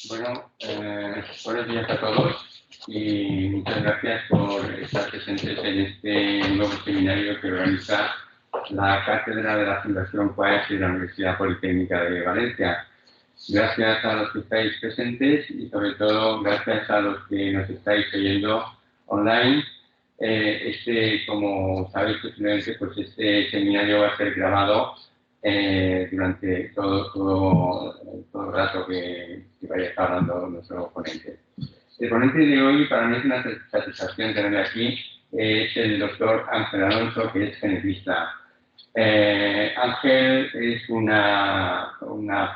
Bueno, buenos días a todos y muchas gracias por estar presentes en este nuevo seminario que organiza la Cátedra de la Fundación CUAES de la Universidad Politécnica de Valencia. Gracias a los que estáis presentes y sobre todo gracias a los que nos estáis oyendo online. Como sabéis posiblemente, pues este seminario va a ser grabado durante todo el rato que vaya a estar hablando nuestro ponente. El ponente de hoy, para mí es una satisfacción tenerle aquí, es el doctor Ángel Alonso, que es genetista. Ángel es una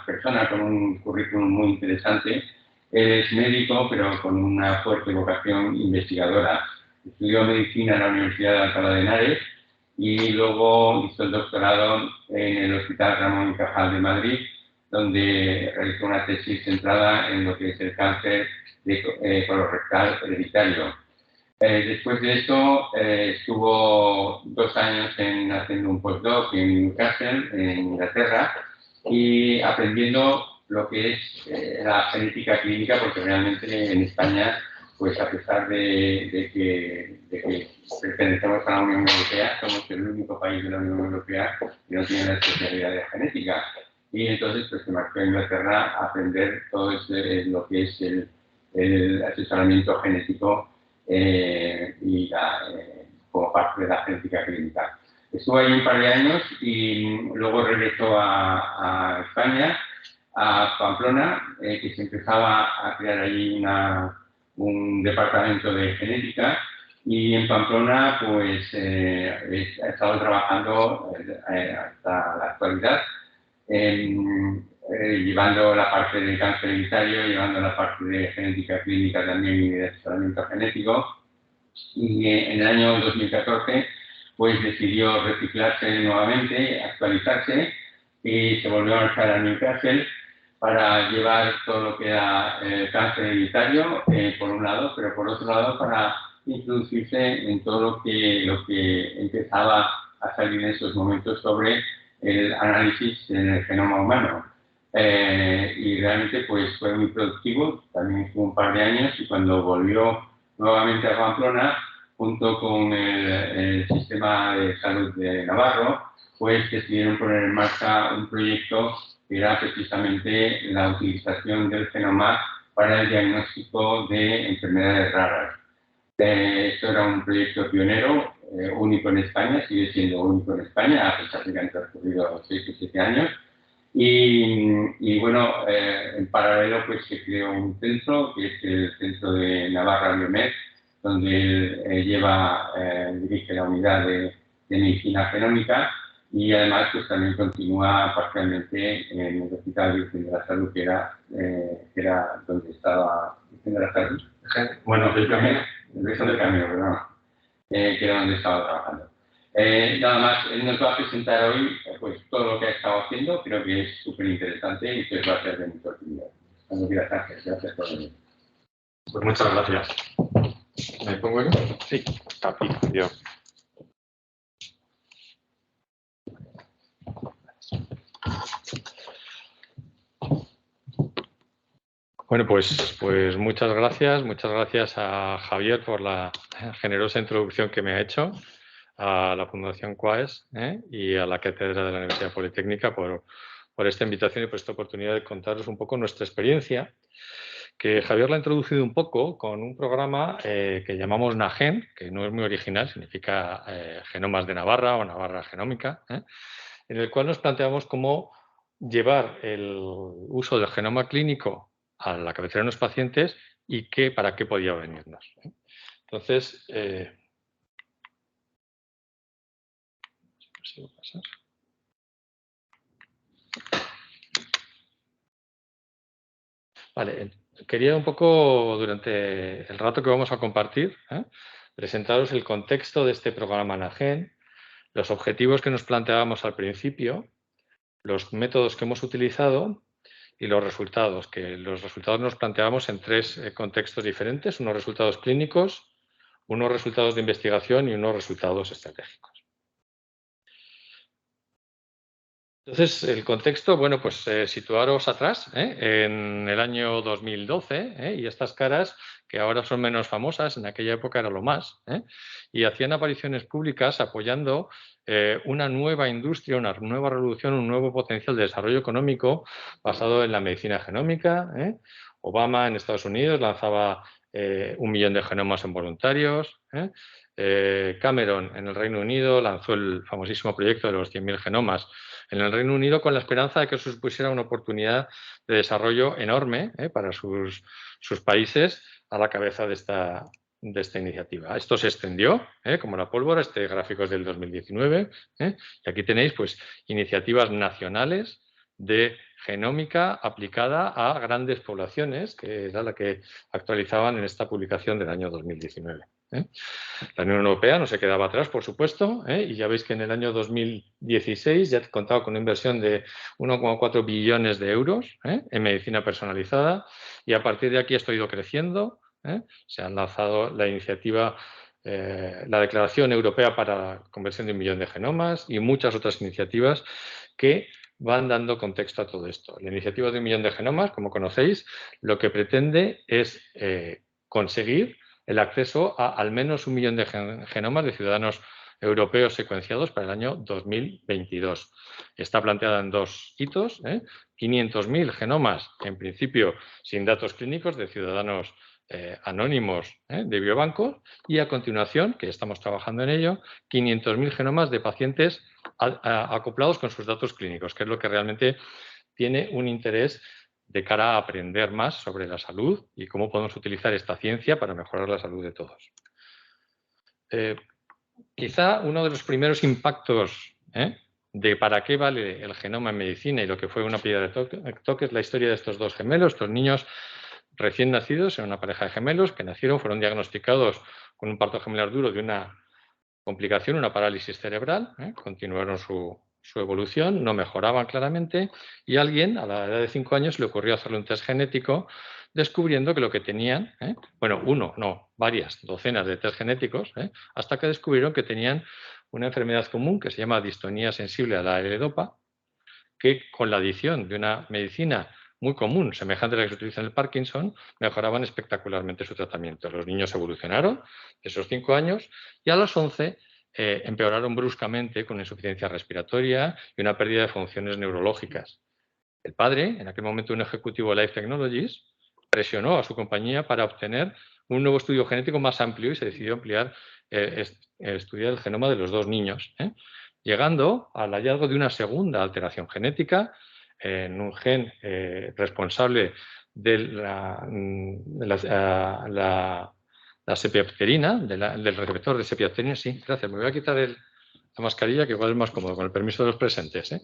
persona con un currículum muy interesante. Él es médico, pero con una fuerte vocación investigadora. Estudió medicina en la Universidad de Alcalá de Henares y luego hizo el doctorado en el Hospital Ramón y Cajal de Madrid, donde realizó una tesis centrada en lo que es el cáncer colorectal hereditario. Después de esto, estuvo 2 años haciendo un postdoc en Newcastle, en Inglaterra, y aprendiendo lo que es la genética clínica, porque realmente en España, pues a pesar de que pertenecemos a la Unión Europea, somos el único país de la Unión Europea que no tiene la especialidad de genética. Y entonces pues se marchó a Inglaterra a aprender todo lo que es el asesoramiento genético como parte de la genética clínica. Estuvo ahí un par de años y luego regresó a España, a Pamplona, que se empezaba a crear allí un departamento de genética, y en Pamplona pues ha estado trabajando hasta la actualidad, llevando la parte de cáncer hereditario, llevando la parte de genética clínica también y de asesoramiento genético. Y en el año 2014 pues decidió reciclarse nuevamente, actualizarse, y se volvió a marchar a Newcastle para llevar todo lo que era cáncer hereditario, por un lado, pero por otro lado para introducirse en todo lo que empezaba a salir en esos momentos sobre el análisis en el genoma humano. Y realmente pues fue muy productivo, también estuvo un par de años, y cuando volvió nuevamente a Pamplona, junto con el Sistema de Salud de Navarro, pues decidieron poner en marcha un proyecto que era precisamente la utilización del genoma para el diagnóstico de enfermedades raras. Esto era un proyecto pionero, único en España, sigue siendo único en España, a pesar de que han transcurrido 6 o 7 años. Y bueno, en paralelo pues se creó un centro, que es el Centro de Navarra Biomed, donde él dirige la unidad de medicina genómica, y además pues también continúa parcialmente en el Hospital Virgen de la Salud, que era donde estaba Virgen de la Salud. Bueno, el Camino, perdón, que era donde estaba trabajando. Nada más, él nos va a presentar hoy pues todo lo que ha estado haciendo. Creo que es súper interesante y que va a ser de mucha utilidad. Cuando quieras, Ángel, gracias por venir. Pues muchas gracias. ¿Me pongo aquí? Sí, aquí, yo. Bueno, pues muchas gracias a Javier por la generosa introducción que me ha hecho, a la Fundación CUAES y a la Cátedra de la Universidad Politécnica por esta invitación y por esta oportunidad de contaros un poco nuestra experiencia, que Javier la ha introducido un poco con un programa que llamamos NAGEN, que no es muy original, significa Genomas de Navarra o Navarra Genómica, en el cual nos planteamos cómo llevar el uso del genoma clínico a la cabecera de los pacientes y para qué podía venirnos. Entonces, vale, quería un poco, durante el rato que vamos a compartir, presentaros el contexto de este programa NAGEN, los objetivos que nos planteábamos al principio, los métodos que hemos utilizado y los resultados, nos planteábamos en 3 contextos diferentes: unos resultados clínicos, unos resultados de investigación y unos resultados estratégicos. Entonces, el contexto, bueno, pues situaros atrás, en el año 2012, y estas caras que ahora son menos famosas, en aquella época era lo más, y hacían apariciones públicas apoyando una nueva industria, una nueva revolución, un nuevo potencial de desarrollo económico basado en la medicina genómica. Obama en Estados Unidos lanzaba 1 millón de genomas en voluntarios. Cameron en el Reino Unido lanzó el famosísimo proyecto de los 100.000 genomas en el Reino Unido con la esperanza de que eso supusiera una oportunidad de desarrollo enorme para sus países a la cabeza de esta iniciativa. Esto se extendió como la pólvora. Este gráfico es del 2019. Y aquí tenéis pues, iniciativas nacionales de genómica aplicada a grandes poblaciones, que era la que actualizaban en esta publicación del año 2019. La Unión Europea no se quedaba atrás, por supuesto, y ya veis que en el año 2016 ya contaba con una inversión de 1,4 billones de euros en medicina personalizada, y a partir de aquí esto ha ido creciendo. Se han lanzado la iniciativa, la Declaración Europea para la Conversión de 1 millón de genomas y muchas otras iniciativas que van dando contexto a todo esto. La iniciativa de 1 millón de genomas, como conocéis, lo que pretende es conseguir el acceso a al menos 1 millón de genomas de ciudadanos europeos secuenciados para el año 2022. Está planteada en 2 hitos, 500.000 genomas, en principio sin datos clínicos, de ciudadanos anónimos de biobancos, y a continuación, que estamos trabajando en ello, 500.000 genomas de pacientes acoplados con sus datos clínicos, que es lo que realmente tiene un interés de cara a aprender más sobre la salud y cómo podemos utilizar esta ciencia para mejorar la salud de todos. Quizá uno de los primeros impactos de para qué vale el genoma en medicina y lo que fue una piedra de toque es la historia de estos dos gemelos, estos niños recién nacidos, en una pareja de gemelos que nacieron, fueron diagnosticados con un parto gemelar duro de una complicación, una parálisis cerebral, continuaron su evolución, no mejoraban claramente, y a alguien a la edad de 5 años le ocurrió hacerle un test genético descubriendo que lo que tenían, varias docenas de test genéticos, hasta que descubrieron que tenían una enfermedad común que se llama distonía sensible a la L-dopa, que con la adición de una medicina muy común, semejante a la que se utiliza en el Parkinson, mejoraban espectacularmente su tratamiento. Los niños evolucionaron de esos 5 años y a los 11 empeoraron bruscamente con insuficiencia respiratoria y una pérdida de funciones neurológicas. El padre, en aquel momento un ejecutivo de Life Technologies, presionó a su compañía para obtener un nuevo estudio genético más amplio y se decidió ampliar, estudiar el genoma de los dos niños, llegando al hallazgo de una segunda alteración genética en un gen responsable de la sepiapterina, del receptor de sepiapterina. Sí, gracias. Me voy a quitar la mascarilla, que igual es más cómodo, con el permiso de los presentes.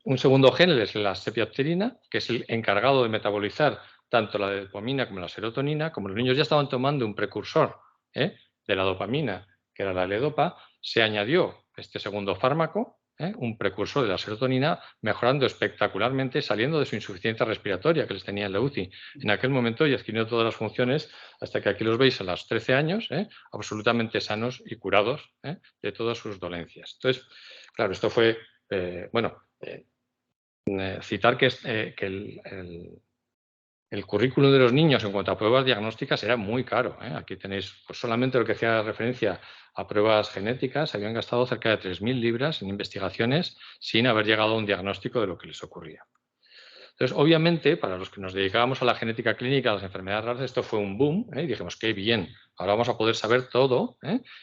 Un segundo gen es la sepiapterina, que es el encargado de metabolizar tanto la dopamina como la serotonina. Como los niños ya estaban tomando un precursor de la dopamina, que era la L-dopa, se añadió este segundo fármaco, un precursor de la serotonina, mejorando espectacularmente, saliendo de su insuficiencia respiratoria que les tenía en la UCI en aquel momento y adquiriendo todas las funciones hasta que aquí los veis a los 13 años, absolutamente sanos y curados de todas sus dolencias. Entonces, claro, esto fue, citar que el currículum de los niños en cuanto a pruebas diagnósticas era muy caro. Aquí tenéis pues, solamente lo que hacía referencia a pruebas genéticas. Habían gastado cerca de 3.000 libras en investigaciones sin haber llegado a un diagnóstico de lo que les ocurría. Entonces, obviamente, para los que nos dedicábamos a la genética clínica, a las enfermedades raras, esto fue un boom. Y dijimos, qué bien, ahora vamos a poder saber todo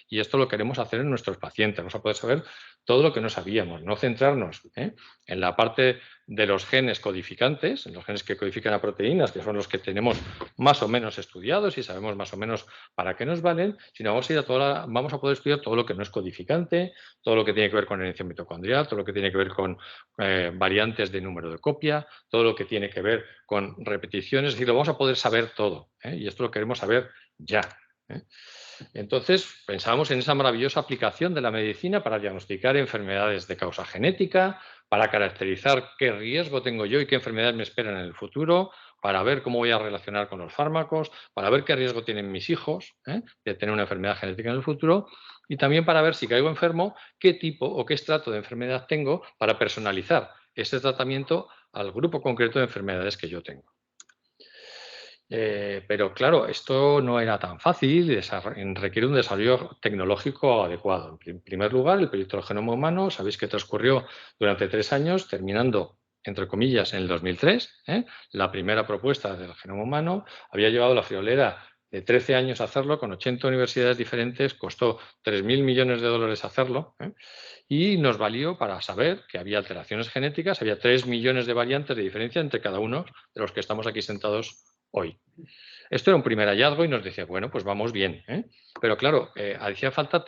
y esto lo queremos hacer en nuestros pacientes. Vamos a poder saber todo lo que no sabíamos, no centrarnos en la parte de los genes codificantes, en los genes que codifican a proteínas, que son los que tenemos más o menos estudiados y sabemos más o menos para qué nos valen, sino vamos a poder estudiar todo lo que no es codificante, todo lo que tiene que ver con herencia mitocondrial, todo lo que tiene que ver con variantes de número de copia, todo lo que tiene que ver con repeticiones, es decir, lo vamos a poder saber todo, y esto lo queremos saber ya. Entonces, pensábamos en esa maravillosa aplicación de la medicina para diagnosticar enfermedades de causa genética, para caracterizar qué riesgo tengo yo y qué enfermedades me esperan en el futuro, para ver cómo voy a relacionar con los fármacos, para ver qué riesgo tienen mis hijos de tener una enfermedad genética en el futuro Y también para ver si caigo enfermo, qué tipo o qué estrato de enfermedad tengo para personalizar ese tratamiento al grupo concreto de enfermedades que yo tengo. Pero claro, esto no era tan fácil y requiere un desarrollo tecnológico adecuado. En primer lugar, el proyecto del genoma humano, sabéis que transcurrió durante 3 años, terminando, entre comillas, en el 2003. La primera propuesta del genoma humano había llevado la friolera de 13 años hacerlo, con 80 universidades diferentes, costó 3.000 millones de dólares hacerlo, y nos valió para saber que había alteraciones genéticas, había 3 millones de variantes de diferencia entre cada uno de los que estamos aquí sentados hoy. Esto era un primer hallazgo y nos decía, bueno, pues vamos bien. Pero claro, hacía falta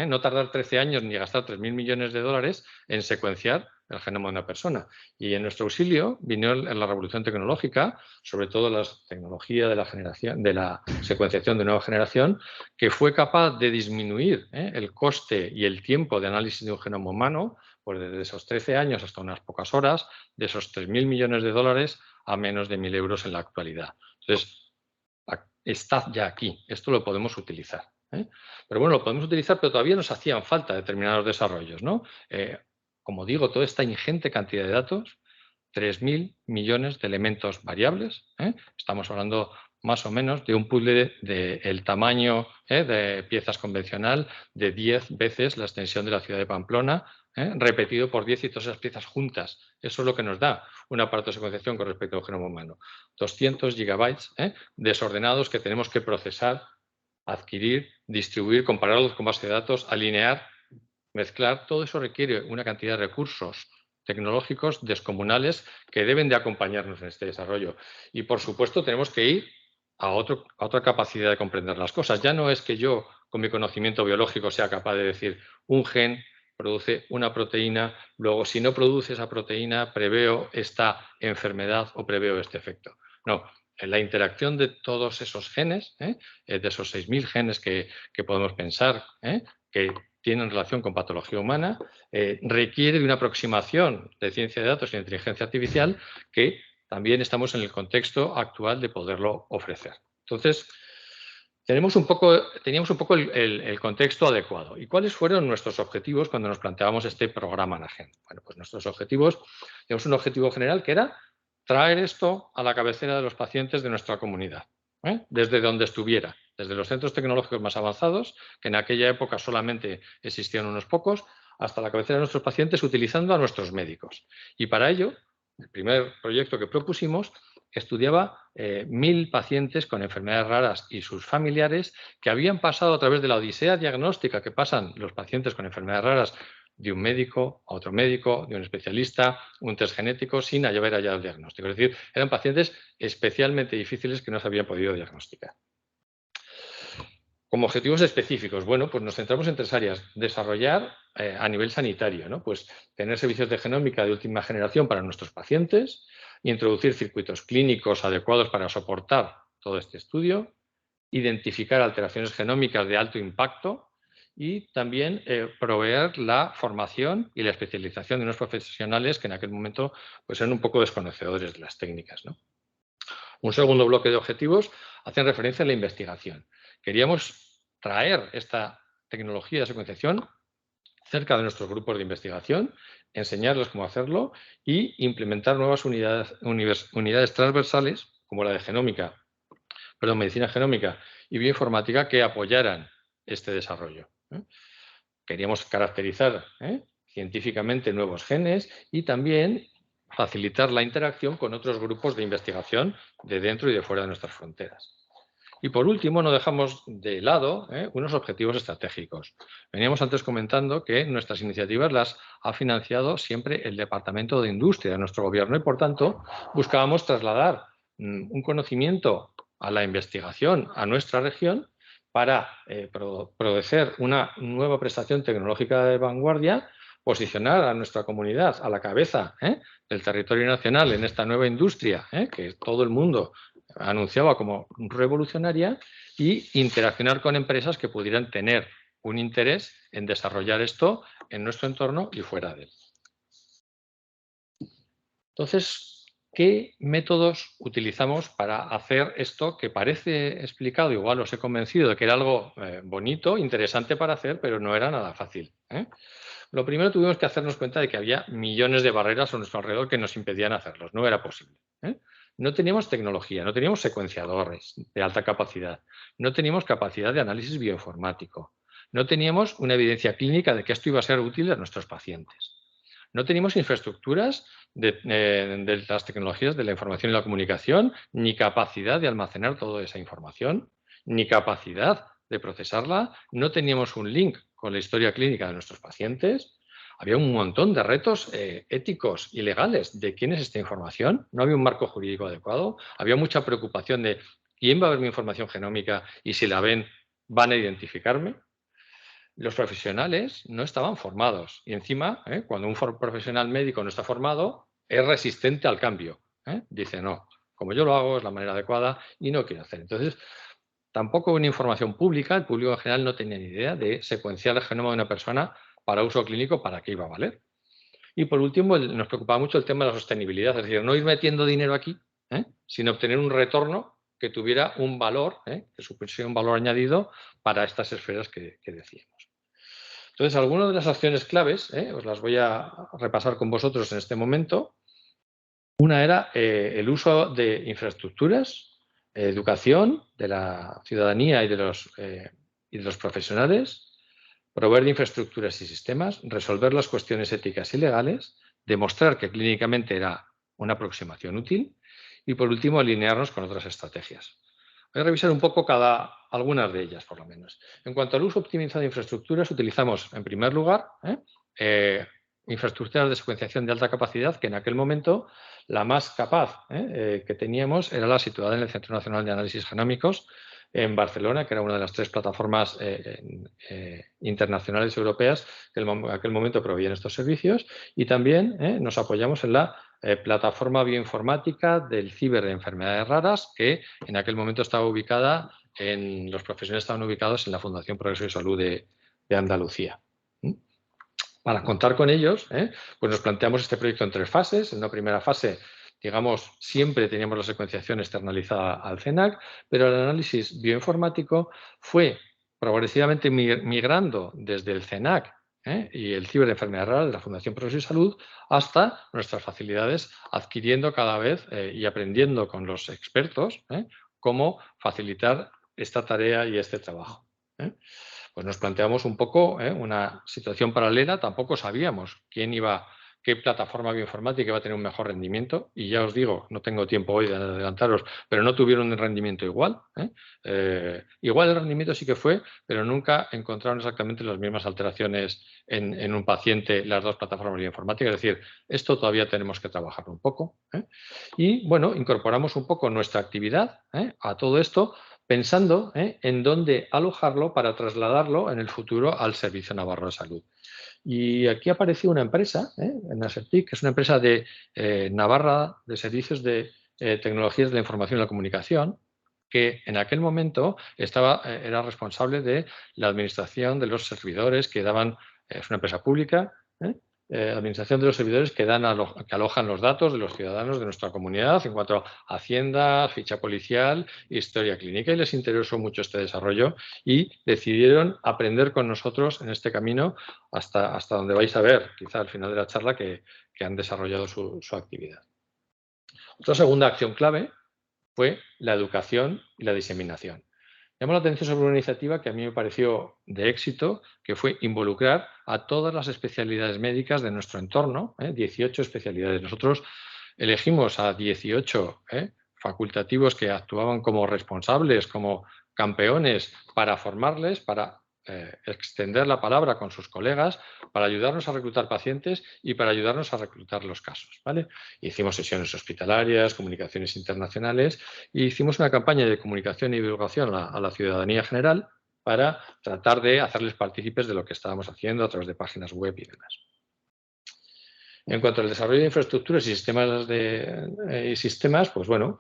no tardar 13 años ni gastar 3.000 millones de dólares en secuenciar el genoma de una persona. Y en nuestro auxilio vino la revolución tecnológica, sobre todo la tecnología de la secuenciación de nueva generación, que fue capaz de disminuir el coste y el tiempo de análisis de un genoma humano, pues desde esos 13 años hasta unas pocas horas, de esos 3.000 millones de dólares a menos de 1.000 euros en la actualidad. Entonces, está ya aquí, esto lo podemos utilizar. Pero bueno, lo podemos utilizar, pero todavía nos hacían falta determinados desarrollos, ¿no? Como digo, toda esta ingente cantidad de datos, 3.000 millones de elementos variables. Estamos hablando más o menos de un puzzle del tamaño de piezas convencional de 10 veces la extensión de la ciudad de Pamplona, repetido por 10 y todas esas piezas juntas. Eso es lo que nos da un aparato de secuenciación con respecto al genoma humano. 200 gigabytes desordenados que tenemos que procesar, adquirir, distribuir, compararlos con base de datos, alinear, mezclar. Todo eso requiere una cantidad de recursos tecnológicos descomunales que deben de acompañarnos en este desarrollo. Y, por supuesto, tenemos que ir a otra capacidad de comprender las cosas. Ya no es que yo, con mi conocimiento biológico, sea capaz de decir un gen produce una proteína, luego si no produce esa proteína preveo esta enfermedad o preveo este efecto. No, en la interacción de todos esos genes, de esos 6.000 genes que podemos pensar, que tienen relación con patología humana, requiere de una aproximación de ciencia de datos y de inteligencia artificial que también estamos en el contexto actual de poderlo ofrecer. Entonces, teníamos un poco el contexto adecuado. ¿Y cuáles fueron nuestros objetivos cuando nos planteábamos este programa NAGEN? Bueno, pues nuestros objetivos, teníamos un objetivo general que era traer esto a la cabecera de los pacientes de nuestra comunidad, desde donde estuviera, desde los centros tecnológicos más avanzados, que en aquella época solamente existían unos pocos, hasta la cabecera de nuestros pacientes, utilizando a nuestros médicos. Y para ello, el primer proyecto que propusimos estudiaba 1.000 pacientes con enfermedades raras y sus familiares que habían pasado a través de la odisea diagnóstica que pasan los pacientes con enfermedades raras de un médico a otro médico, de un especialista, un test genético, sin haber hallado el diagnóstico. Es decir, eran pacientes especialmente difíciles que no se habían podido diagnosticar. Como objetivos específicos, bueno, pues nos centramos en 3 áreas. Desarrollar a nivel sanitario, ¿no? Pues tener servicios de genómica de última generación para nuestros pacientes, introducir circuitos clínicos adecuados para soportar todo este estudio, identificar alteraciones genómicas de alto impacto y también proveer la formación y la especialización de unos profesionales que en aquel momento pues, eran un poco desconocedores de las técnicas, ¿no? Un segundo bloque de objetivos hacen referencia a la investigación. Queríamos traer esta tecnología de secuenciación cerca de nuestros grupos de investigación, enseñarles cómo hacerlo y implementar nuevas unidades transversales, como la de medicina genómica y bioinformática, que apoyaran este desarrollo. Queríamos caracterizar científicamente nuevos genes y también facilitar la interacción con otros grupos de investigación de dentro y de fuera de nuestras fronteras. Y por último, no dejamos de lado unos objetivos estratégicos. Veníamos antes comentando que nuestras iniciativas las ha financiado siempre el Departamento de Industria de nuestro gobierno y, por tanto, buscábamos trasladar un conocimiento a la investigación a nuestra región para producir una nueva prestación tecnológica de vanguardia, posicionar a nuestra comunidad a la cabeza del territorio nacional en esta nueva industria que todo el mundo anunciaba como revolucionaria y interaccionar con empresas que pudieran tener un interés en desarrollar esto en nuestro entorno y fuera de él. Entonces, ¿qué métodos utilizamos para hacer esto que parece explicado? Igual os he convencido de que era algo bonito, interesante para hacer, pero no era nada fácil. Lo primero, tuvimos que hacernos cuenta de que había millones de barreras a nuestro alrededor que nos impedían hacerlos. No era posible. No teníamos tecnología, no teníamos secuenciadores de alta capacidad, no teníamos capacidad de análisis bioinformático, no teníamos una evidencia clínica de que esto iba a ser útil a nuestros pacientes. No teníamos infraestructuras de las tecnologías de la información y la comunicación, ni capacidad de almacenar toda esa información, ni capacidad de procesarla. No teníamos un link con la historia clínica de nuestros pacientes. Había un montón de retos éticos y legales de quién es esta información. No había un marco jurídico adecuado. Había mucha preocupación de quién va a ver mi información genómica y si la ven van a identificarme. Los profesionales no estaban formados y encima, cuando un profesional médico no está formado, es resistente al cambio. Dice, no, como yo lo hago es la manera adecuada y no quiero hacer. Entonces, tampoco una información pública, el público en general no tenía ni idea de secuenciar el genoma de una persona para uso clínico, para qué iba a valer. Y por último, nos preocupaba mucho el tema de la sostenibilidad, es decir, no ir metiendo dinero aquí, sino obtener un retorno que tuviera un valor, que supusiera un valor añadido para estas esferas que decíamos. Entonces, algunas de las acciones claves, os las voy a repasar con vosotros en este momento. Una era el uso de infraestructuras, educación de la ciudadanía y de los profesionales, proveer de infraestructuras y sistemas, resolver las cuestiones éticas y legales, demostrar que clínicamente era una aproximación útil y, por último, alinearnos con otras estrategias. Voy a revisar un poco algunas de ellas, por lo menos. En cuanto al uso optimizado de infraestructuras, utilizamos, en primer lugar, infraestructuras de secuenciación de alta capacidad, que en aquel momento la más capaz que teníamos era la situada en el Centro Nacional de Análisis Genómicos en Barcelona, que era una de las 3 plataformas internacionales europeas que en aquel momento proveían estos servicios, y también nos apoyamos en la plataforma bioinformática del ciber de enfermedades raras, que en aquel momento estaba ubicada los profesionales estaban ubicados en la Fundación Progreso y Salud de Andalucía. Para contar con ellos, pues nos planteamos este proyecto en 3 fases. En una primera fase, digamos, siempre teníamos la secuenciación externalizada al CENAC, pero el análisis bioinformático fue progresivamente migrando desde el CENAC y el ciber de enfermedades raras de la Fundación Progreso y Salud hasta nuestras facilidades, adquiriendo cada vez y aprendiendo con los expertos cómo facilitar esta tarea y este trabajo. Pues nos planteamos un poco una situación paralela, tampoco sabíamos qué plataforma bioinformática iba a tener un mejor rendimiento, y ya os digo, no tengo tiempo hoy de adelantaros, pero no tuvieron un rendimiento igual. Igual el rendimiento sí que fue, pero nunca encontraron exactamente las mismas alteraciones en un paciente las 2 plataformas bioinformáticas, es decir, esto todavía tenemos que trabajarlo un poco. Y bueno, incorporamos un poco nuestra actividad a todo esto, pensando en dónde alojarlo para trasladarlo en el futuro al Servicio Navarro de Salud. Y aquí apareció una empresa, Nasertic, que es una empresa de Navarra de servicios de tecnologías de la información y la comunicación, que en aquel momento era responsable de la administración de los servidores que daban, es una empresa pública, administración de los servidores que alojan los datos de los ciudadanos de nuestra comunidad en cuanto a Hacienda, ficha policial, historia clínica, y les interesó mucho este desarrollo y decidieron aprender con nosotros en este camino hasta donde vais a ver, quizá al final de la charla, que han desarrollado su actividad. Otra segunda acción clave fue la educación y la diseminación. Llamo la atención sobre una iniciativa que a mí me pareció de éxito, que fue involucrar a todas las especialidades médicas de nuestro entorno, 18 especialidades. Nosotros elegimos a 18 facultativos que actuaban como responsables, como campeones, para formarles, para extender la palabra con sus colegas, para ayudarnos a reclutar pacientes y para ayudarnos a reclutar los casos, ¿vale? Hicimos sesiones hospitalarias, comunicaciones internacionales, y hicimos una campaña de comunicación y divulgación a la ciudadanía general para tratar de hacerles partícipes de lo que estábamos haciendo a través de páginas web y demás. En cuanto al desarrollo de infraestructuras y sistemas, pues bueno,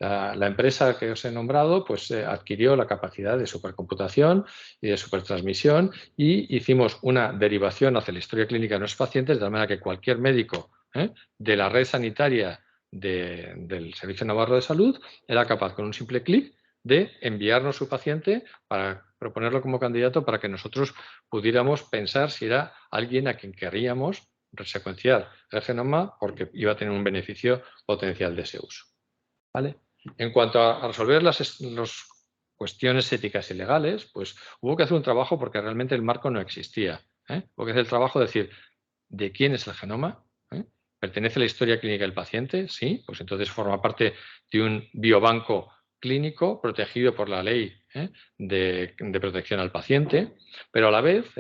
la empresa que os he nombrado pues adquirió la capacidad de supercomputación y de supertransmisión, y hicimos una derivación hacia la historia clínica de nuestros pacientes, de la manera que cualquier médico de la red sanitaria del Servicio Navarro de Salud era capaz, con un simple clic, de enviarnos su paciente para proponerlo como candidato para que nosotros pudiéramos pensar si era alguien a quien querríamos resecuenciar el genoma porque iba a tener un beneficio potencial de ese uso. ¿Vale? En cuanto a resolver las cuestiones éticas y legales, pues hubo que hacer un trabajo porque realmente el marco no existía. Hubo que hacer el trabajo de decir, ¿de quién es el genoma? ¿Pertenece a la historia clínica del paciente? Sí, pues entonces forma parte de un biobanco clínico protegido por la ley de protección al paciente, pero a la vez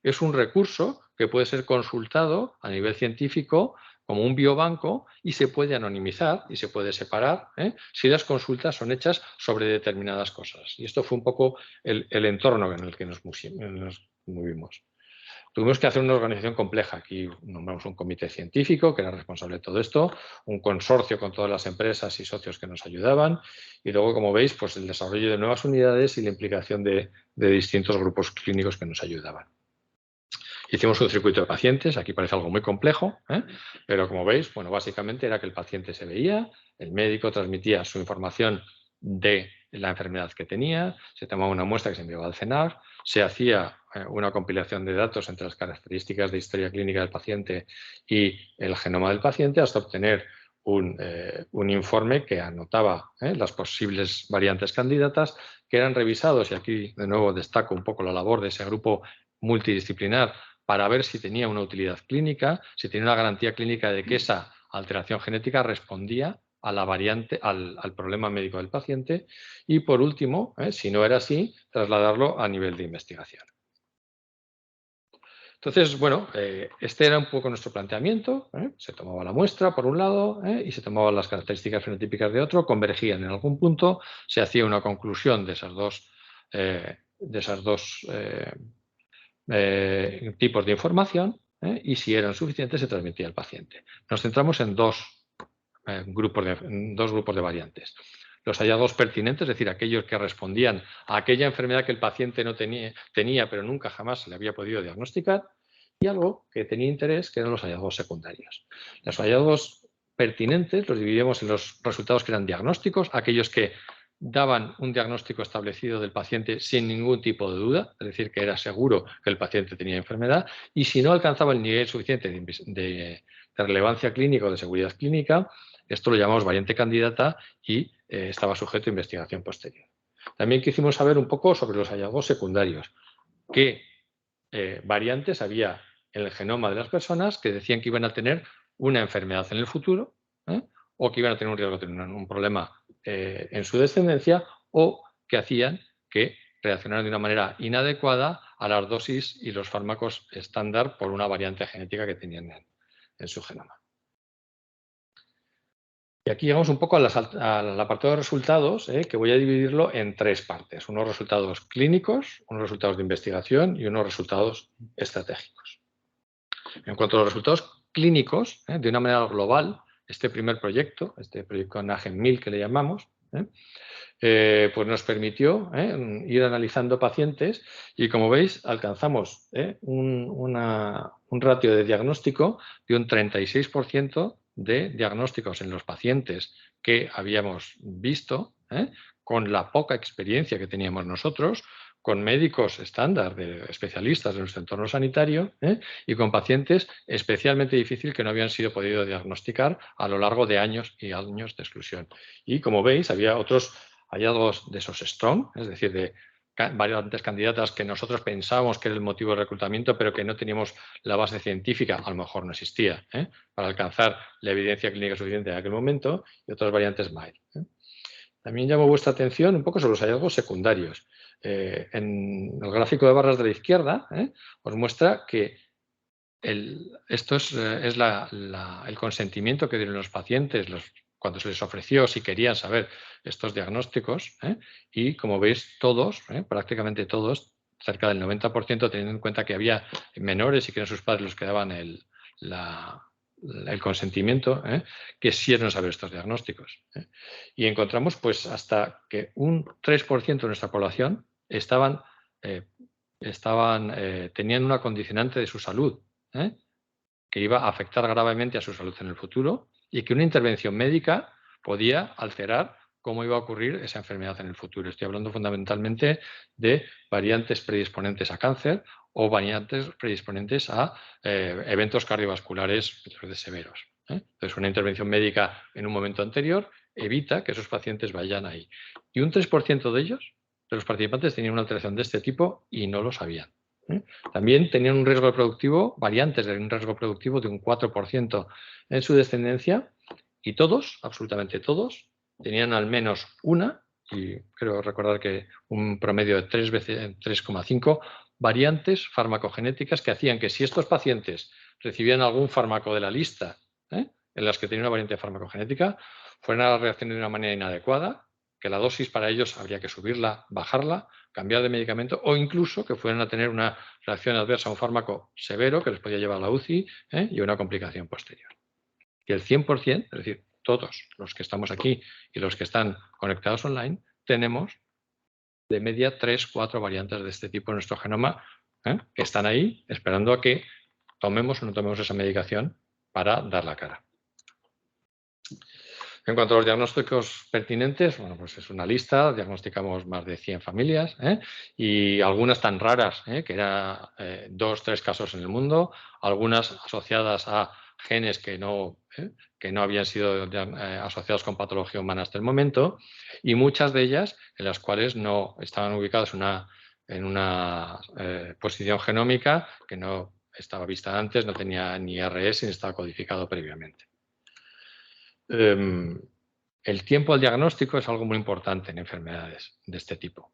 es un recurso que puede ser consultado a nivel científico como un biobanco y se puede anonimizar y se puede separar si las consultas son hechas sobre determinadas cosas. Y esto fue un poco el entorno en el que nos movimos. Tuvimos que hacer una organización compleja. Aquí nombramos un comité científico que era responsable de todo esto, un consorcio con todas las empresas y socios que nos ayudaban y luego, como veis, pues el desarrollo de nuevas unidades y la implicación de distintos grupos clínicos que nos ayudaban. Hicimos un circuito de pacientes, aquí parece algo muy complejo, pero como veis, bueno, básicamente era que el paciente se veía, el médico transmitía su información de la enfermedad que tenía, se tomaba una muestra que se enviaba al CENAR, se hacía una compilación de datos entre las características de historia clínica del paciente y el genoma del paciente hasta obtener un informe que anotaba las posibles variantes candidatas que eran revisados, y aquí de nuevo destaco un poco la labor de ese grupo multidisciplinar para ver si tenía una utilidad clínica, si tenía una garantía clínica de que esa alteración genética respondía a la variante, al problema médico del paciente y, por último, si no era así, trasladarlo a nivel de investigación. Entonces, bueno, este era un poco nuestro planteamiento. Se tomaba la muestra por un lado y se tomaban las características fenotípicas de otro, convergían en algún punto, se hacía una conclusión de esas dos tipos de información y si eran suficientes se transmitía al paciente. Nos centramos en dos grupos de variantes. Los hallazgos pertinentes, es decir, aquellos que respondían a aquella enfermedad que el paciente no tenía pero nunca jamás se le había podido diagnosticar, y algo que tenía interés, que eran los hallazgos secundarios. Los hallazgos pertinentes los dividimos en los resultados que eran diagnósticos, aquellos que daban un diagnóstico establecido del paciente sin ningún tipo de duda, es decir, que era seguro que el paciente tenía enfermedad, y si no alcanzaba el nivel suficiente de relevancia clínica o de seguridad clínica, esto lo llamamos variante candidata y estaba sujeto a investigación posterior. También quisimos saber un poco sobre los hallazgos secundarios. ¿Qué variantes había en el genoma de las personas que decían que iban a tener una enfermedad en el futuro o que iban a tener un riesgo de tener un problema en su descendencia o que hacían que reaccionaran de una manera inadecuada a las dosis y los fármacos estándar por una variante genética que tenían en su genoma? Y aquí llegamos un poco al apartado de resultados, que voy a dividirlo en tres partes. Unos resultados clínicos, unos resultados de investigación y unos resultados estratégicos. En cuanto a los resultados clínicos, de una manera global, este primer proyecto, este proyecto NAGEN 1000 que le llamamos, pues nos permitió ir analizando pacientes y, como veis, alcanzamos un ratio de diagnóstico de un 36% de diagnósticos en los pacientes que habíamos visto, con la poca experiencia que teníamos nosotros, con médicos estándar, de especialistas de nuestro entorno sanitario y con pacientes especialmente difíciles que no habían sido podido diagnosticar a lo largo de años y años de exclusión. Y, como veis, había otros hallazgos de esos strong, es decir, de variantes candidatas que nosotros pensábamos que era el motivo de reclutamiento, pero que no teníamos la base científica, a lo mejor no existía, para alcanzar la evidencia clínica suficiente en aquel momento, y otras variantes mild. También llamo vuestra atención un poco sobre los hallazgos secundarios. En el gráfico de barras de la izquierda os muestra que esto es el consentimiento que dieron los pacientes cuando se les ofreció si querían saber estos diagnósticos y, como veis, todos, prácticamente todos, cerca del 90%, teniendo en cuenta que había menores y que eran sus padres los que daban el consentimiento, quisieron saber estos diagnósticos. Y encontramos pues hasta que un 3% de nuestra población tenían una condicionante de su salud que iba a afectar gravemente a su salud en el futuro, y que una intervención médica podía alterar cómo iba a ocurrir esa enfermedad en el futuro. Estoy hablando fundamentalmente de variantes predisponentes a cáncer o variantes predisponentes a eventos cardiovasculares severos. Entonces, una intervención médica en un momento anterior evita que esos pacientes vayan ahí. Y un 3% de ellos, de los participantes, tenían una alteración de este tipo y no lo sabían. También tenían un riesgo reproductivo, variantes de un riesgo reproductivo de un 4% en su descendencia, y todos, absolutamente todos, tenían al menos una, y creo recordar que un promedio de 3,5 variantes farmacogenéticas que hacían que si estos pacientes recibían algún fármaco de la lista en las que tenían una variante farmacogenética, fueran a reaccionar de una manera inadecuada, que la dosis para ellos habría que subirla, bajarla, cambiar de medicamento o incluso que fueran a tener una reacción adversa a un fármaco severo que les podía llevar a la UCI y una complicación posterior. Y el 100%, es decir, todos los que estamos aquí y los que están conectados online, tenemos de media 3-4 variantes de este tipo en nuestro genoma que están ahí esperando a que tomemos o no tomemos esa medicación para dar la cara. En cuanto a los diagnósticos pertinentes, bueno, pues es una lista, diagnosticamos más de 100 familias y algunas tan raras, que eran 2-3 casos en el mundo, algunas asociadas a genes que no habían sido asociados con patología humana hasta el momento, y muchas de ellas en las cuales no estaban ubicadas en una posición genómica que no estaba vista antes, no tenía ni RS ni estaba codificado previamente. El tiempo al diagnóstico es algo muy importante en enfermedades de este tipo.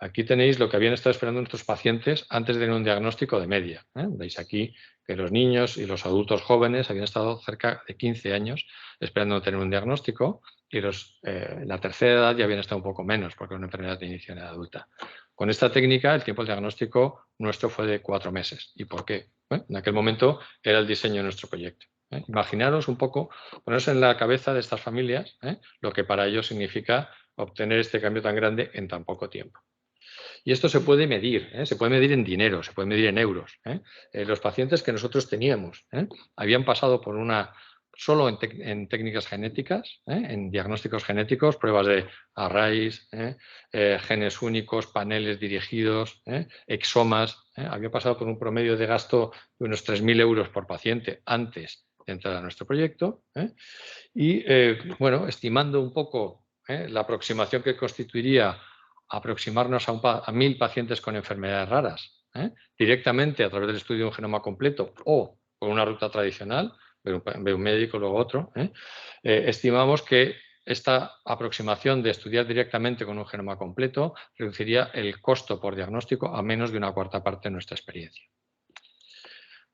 Aquí tenéis lo que habían estado esperando nuestros pacientes antes de tener un diagnóstico de media. Veis aquí que los niños y los adultos jóvenes habían estado cerca de 15 años esperando tener un diagnóstico y la tercera edad ya habían estado un poco menos porque era una enfermedad de inicio en edad adulta. Con esta técnica el tiempo al diagnóstico nuestro fue de 4 meses. ¿Y por qué? En aquel momento era el diseño de nuestro proyecto. Imaginaros un poco, ponerse en la cabeza de estas familias lo que para ellos significa obtener este cambio tan grande en tan poco tiempo. Y esto se puede medir en dinero, se puede medir en euros. Los pacientes que nosotros teníamos habían pasado por solo en técnicas genéticas, en diagnósticos genéticos, pruebas de arrays, genes únicos, paneles dirigidos, exomas. Había pasado por un promedio de gasto de unos 3.000 euros por paciente antes de entrar a nuestro proyecto. Y, bueno, estimando un poco la aproximación que constituiría aproximarnos a 1.000 pacientes con enfermedades raras, directamente a través del estudio de un genoma completo o por una ruta tradicional, ve un médico, luego otro, estimamos que esta aproximación de estudiar directamente con un genoma completo reduciría el costo por diagnóstico a menos de una cuarta parte de nuestra experiencia.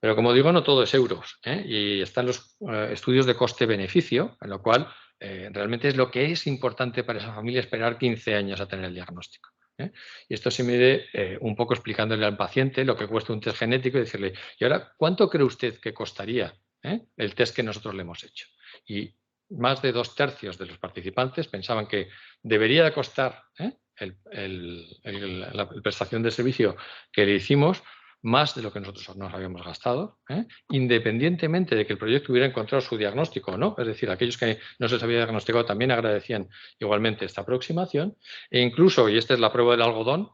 Pero como digo, no todo es euros, y están los estudios de coste-beneficio, en lo cual realmente es lo que es importante para esa familia esperar 15 años a tener el diagnóstico. Y esto se mide un poco explicándole al paciente lo que cuesta un test genético y decirle, ¿y ahora cuánto cree usted que costaría el test que nosotros le hemos hecho? Y más de 2/3 de los participantes pensaban que debería de costar la prestación de servicio que le hicimos más de lo que nosotros nos habíamos gastado, independientemente de que el proyecto hubiera encontrado su diagnóstico o no. Es decir, aquellos que no se les había diagnosticado también agradecían igualmente esta aproximación e incluso, y esta es la prueba del algodón,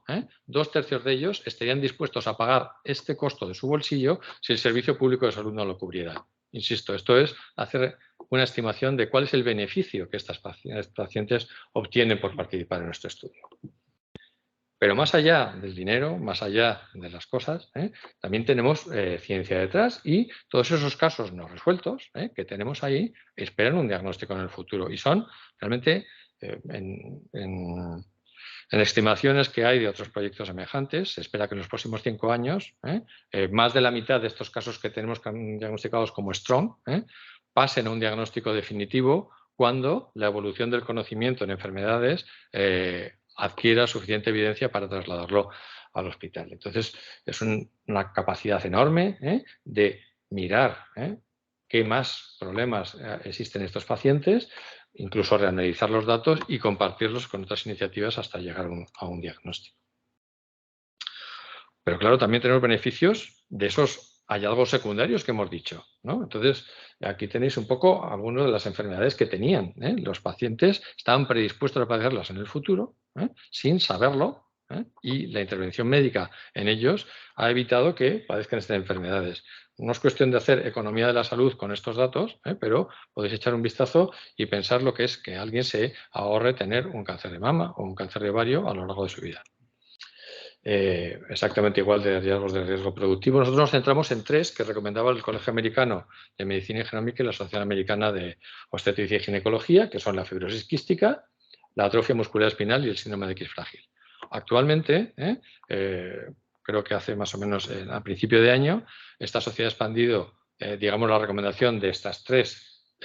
2/3 de ellos estarían dispuestos a pagar este costo de su bolsillo si el servicio público de salud no lo cubriera. Insisto, esto es hacer una estimación de cuál es el beneficio que estas pacientes obtienen por participar en nuestro estudio. Pero más allá del dinero, más allá de las cosas, también tenemos ciencia detrás y todos esos casos no resueltos que tenemos ahí esperan un diagnóstico en el futuro y son realmente en estimaciones que hay de otros proyectos semejantes, se espera que en los próximos 5 años más de la mitad de estos casos que tenemos diagnosticados como STRONG pasen a un diagnóstico definitivo cuando la evolución del conocimiento en enfermedades adquiera suficiente evidencia para trasladarlo al hospital. Entonces, es una capacidad enorme de mirar qué más problemas existen en estos pacientes, incluso reanalizar los datos y compartirlos con otras iniciativas hasta llegar a un diagnóstico. Pero claro, también tenemos beneficios de esos hallazgos secundarios que hemos dicho, ¿no? Entonces, aquí tenéis un poco algunas de las enfermedades que tenían, ¿eh? Los pacientes estaban predispuestos a padecerlas en el futuro, sin saberlo, y la intervención médica en ellos ha evitado que padezcan estas enfermedades. No es cuestión de hacer economía de la salud con estos datos, pero podéis echar un vistazo y pensar lo que es que alguien se ahorre tener un cáncer de mama o un cáncer de ovario a lo largo de su vida. Exactamente igual de riesgos de riesgo productivo. Nosotros nos centramos en 3 que recomendaba el Colegio Americano de Medicina y Genómica y la Asociación Americana de Obstetricia y Ginecología, que son la fibrosis quística, la atrofia muscular espinal y el síndrome de X frágil. Actualmente, creo que hace más o menos a principio de año, esta sociedad ha expandido, digamos, la recomendación de estas 3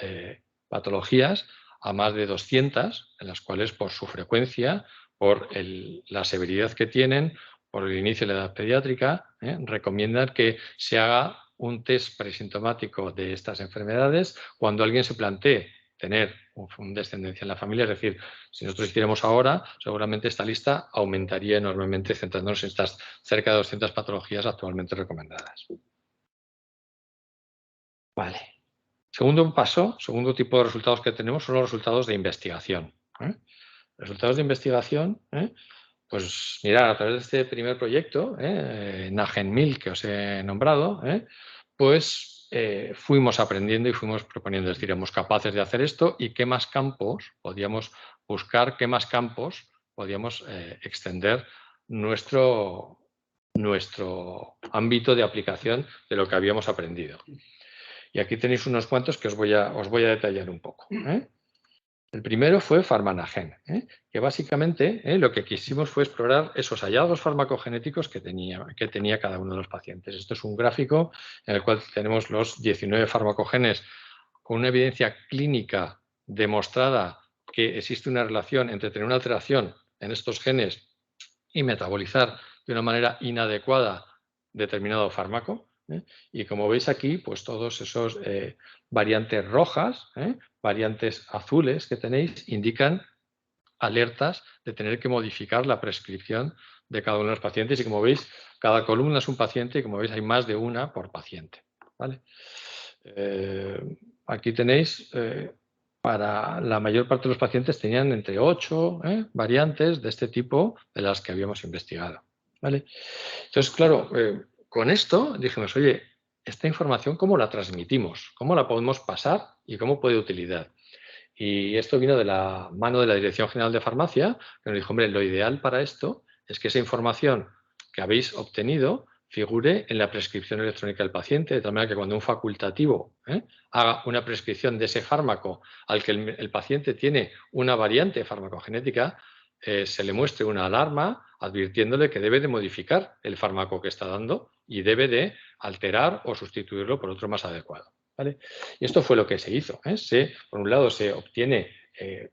patologías a más de 200, en las cuales por su frecuencia, por la severidad que tienen, por el inicio de la edad pediátrica, recomiendan que se haga un test presintomático de estas enfermedades cuando alguien se plantee tener una descendencia en la familia. Es decir, si nosotros hiciéramos ahora, seguramente esta lista aumentaría enormemente centrándonos en estas cerca de 200 patologías actualmente recomendadas. Vale. Segundo paso, segundo tipo de resultados que tenemos son los resultados de investigación. Resultados de investigación, pues mirad, a través de este primer proyecto, NAGEN1000 que os he nombrado, pues fuimos aprendiendo y fuimos proponiendo, es decir, éramos capaces de hacer esto y qué más campos podíamos buscar, qué más campos podíamos extender nuestro ámbito de aplicación de lo que habíamos aprendido. Y aquí tenéis unos cuantos que os voy a detallar un poco. El primero fue Pharmanagen, que básicamente lo que quisimos fue explorar esos hallazgos farmacogenéticos que tenía cada uno de los pacientes. Esto es un gráfico en el cual tenemos los 19 farmacogenes con una evidencia clínica demostrada que existe una relación entre tener una alteración en estos genes y metabolizar de una manera inadecuada determinado fármaco. Y como veis aquí, pues todos esos variantes rojas, variantes azules que tenéis, indican alertas de tener que modificar la prescripción de cada uno de los pacientes. Y como veis, cada columna es un paciente y como veis hay más de una por paciente. ¿Vale? Aquí tenéis, para la mayor parte de los pacientes tenían entre 8 variantes de este tipo de las que habíamos investigado. ¿Vale? Entonces, claro, con esto dijimos, oye, esta información, ¿cómo la transmitimos? ¿Cómo la podemos pasar y cómo puede utilidad? Y esto vino de la mano de la Dirección General de Farmacia, que nos dijo, hombre, lo ideal para esto es que esa información que habéis obtenido figure en la prescripción electrónica del paciente, de tal manera que cuando un facultativo haga una prescripción de ese fármaco al que el paciente tiene una variante farmacogenética, se le muestre una alarma advirtiéndole que debe de modificar el fármaco que está dando y debe de alterar o sustituirlo por otro más adecuado. ¿Vale? Y esto fue lo que se hizo. Por un lado, se obtiene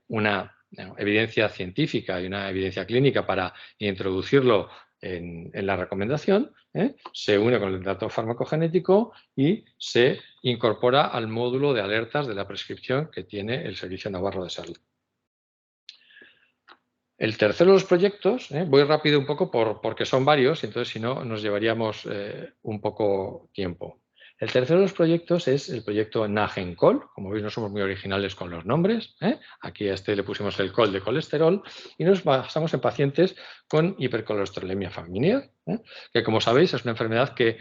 una evidencia científica y una evidencia clínica para introducirlo en la recomendación, se une con el dato farmacogenético y se incorpora al módulo de alertas de la prescripción que tiene el Servicio Navarro de Salud. El tercero de los proyectos, voy rápido un poco porque son varios, entonces si no nos llevaríamos un poco tiempo. El tercero de los proyectos es el proyecto NAGEN-COL. Como veis, no somos muy originales con los nombres. Aquí a este le pusimos el COL de colesterol y nos basamos en pacientes con hipercolesterolemia familiar, que como sabéis es una enfermedad que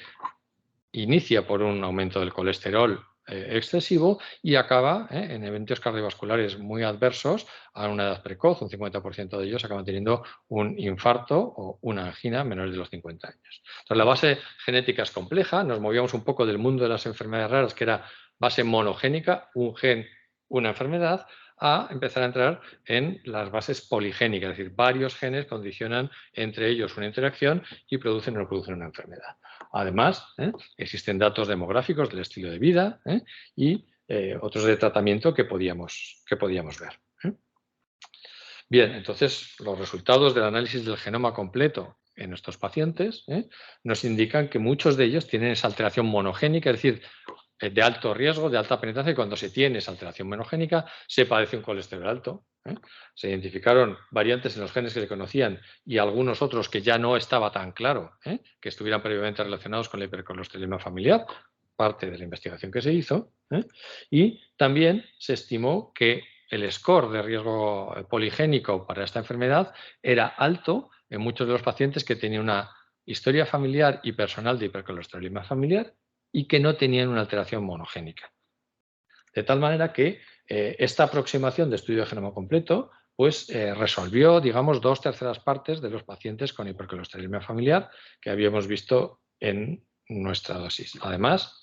inicia por un aumento del colesterol excesivo y acaba en eventos cardiovasculares muy adversos a una edad precoz. Un 50% de ellos acaban teniendo un infarto o una angina menores de los 50 años. Entonces, la base genética es compleja. Nos movíamos un poco del mundo de las enfermedades raras, que era base monogénica, un gen, una enfermedad, a empezar a entrar en las bases poligénicas, es decir, varios genes condicionan entre ellos una interacción y producen o no producen una enfermedad. Además, existen datos demográficos del estilo de vida y otros de tratamiento que podíamos ver. Bien, entonces los resultados del análisis del genoma completo en nuestros pacientes nos indican que muchos de ellos tienen esa alteración monogénica, es decir, de alto riesgo, de alta penetrancia, y cuando se tiene esa alteración monogénica se padece un colesterol alto, Se identificaron variantes en los genes que le conocían y algunos otros que ya no estaba tan claro que estuvieran previamente relacionados con la hipercolesterolemia familiar, parte de la investigación que se hizo, y también se estimó que el score de riesgo poligénico para esta enfermedad era alto en muchos de los pacientes que tenían una historia familiar y personal de hipercolesterolemia familiar y que no tenían una alteración monogénica. De tal manera que esta aproximación de estudio de genoma completo pues resolvió, digamos, 2/3 partes de los pacientes con hipercolesterolemia familiar que habíamos visto en nuestra dosis. Además,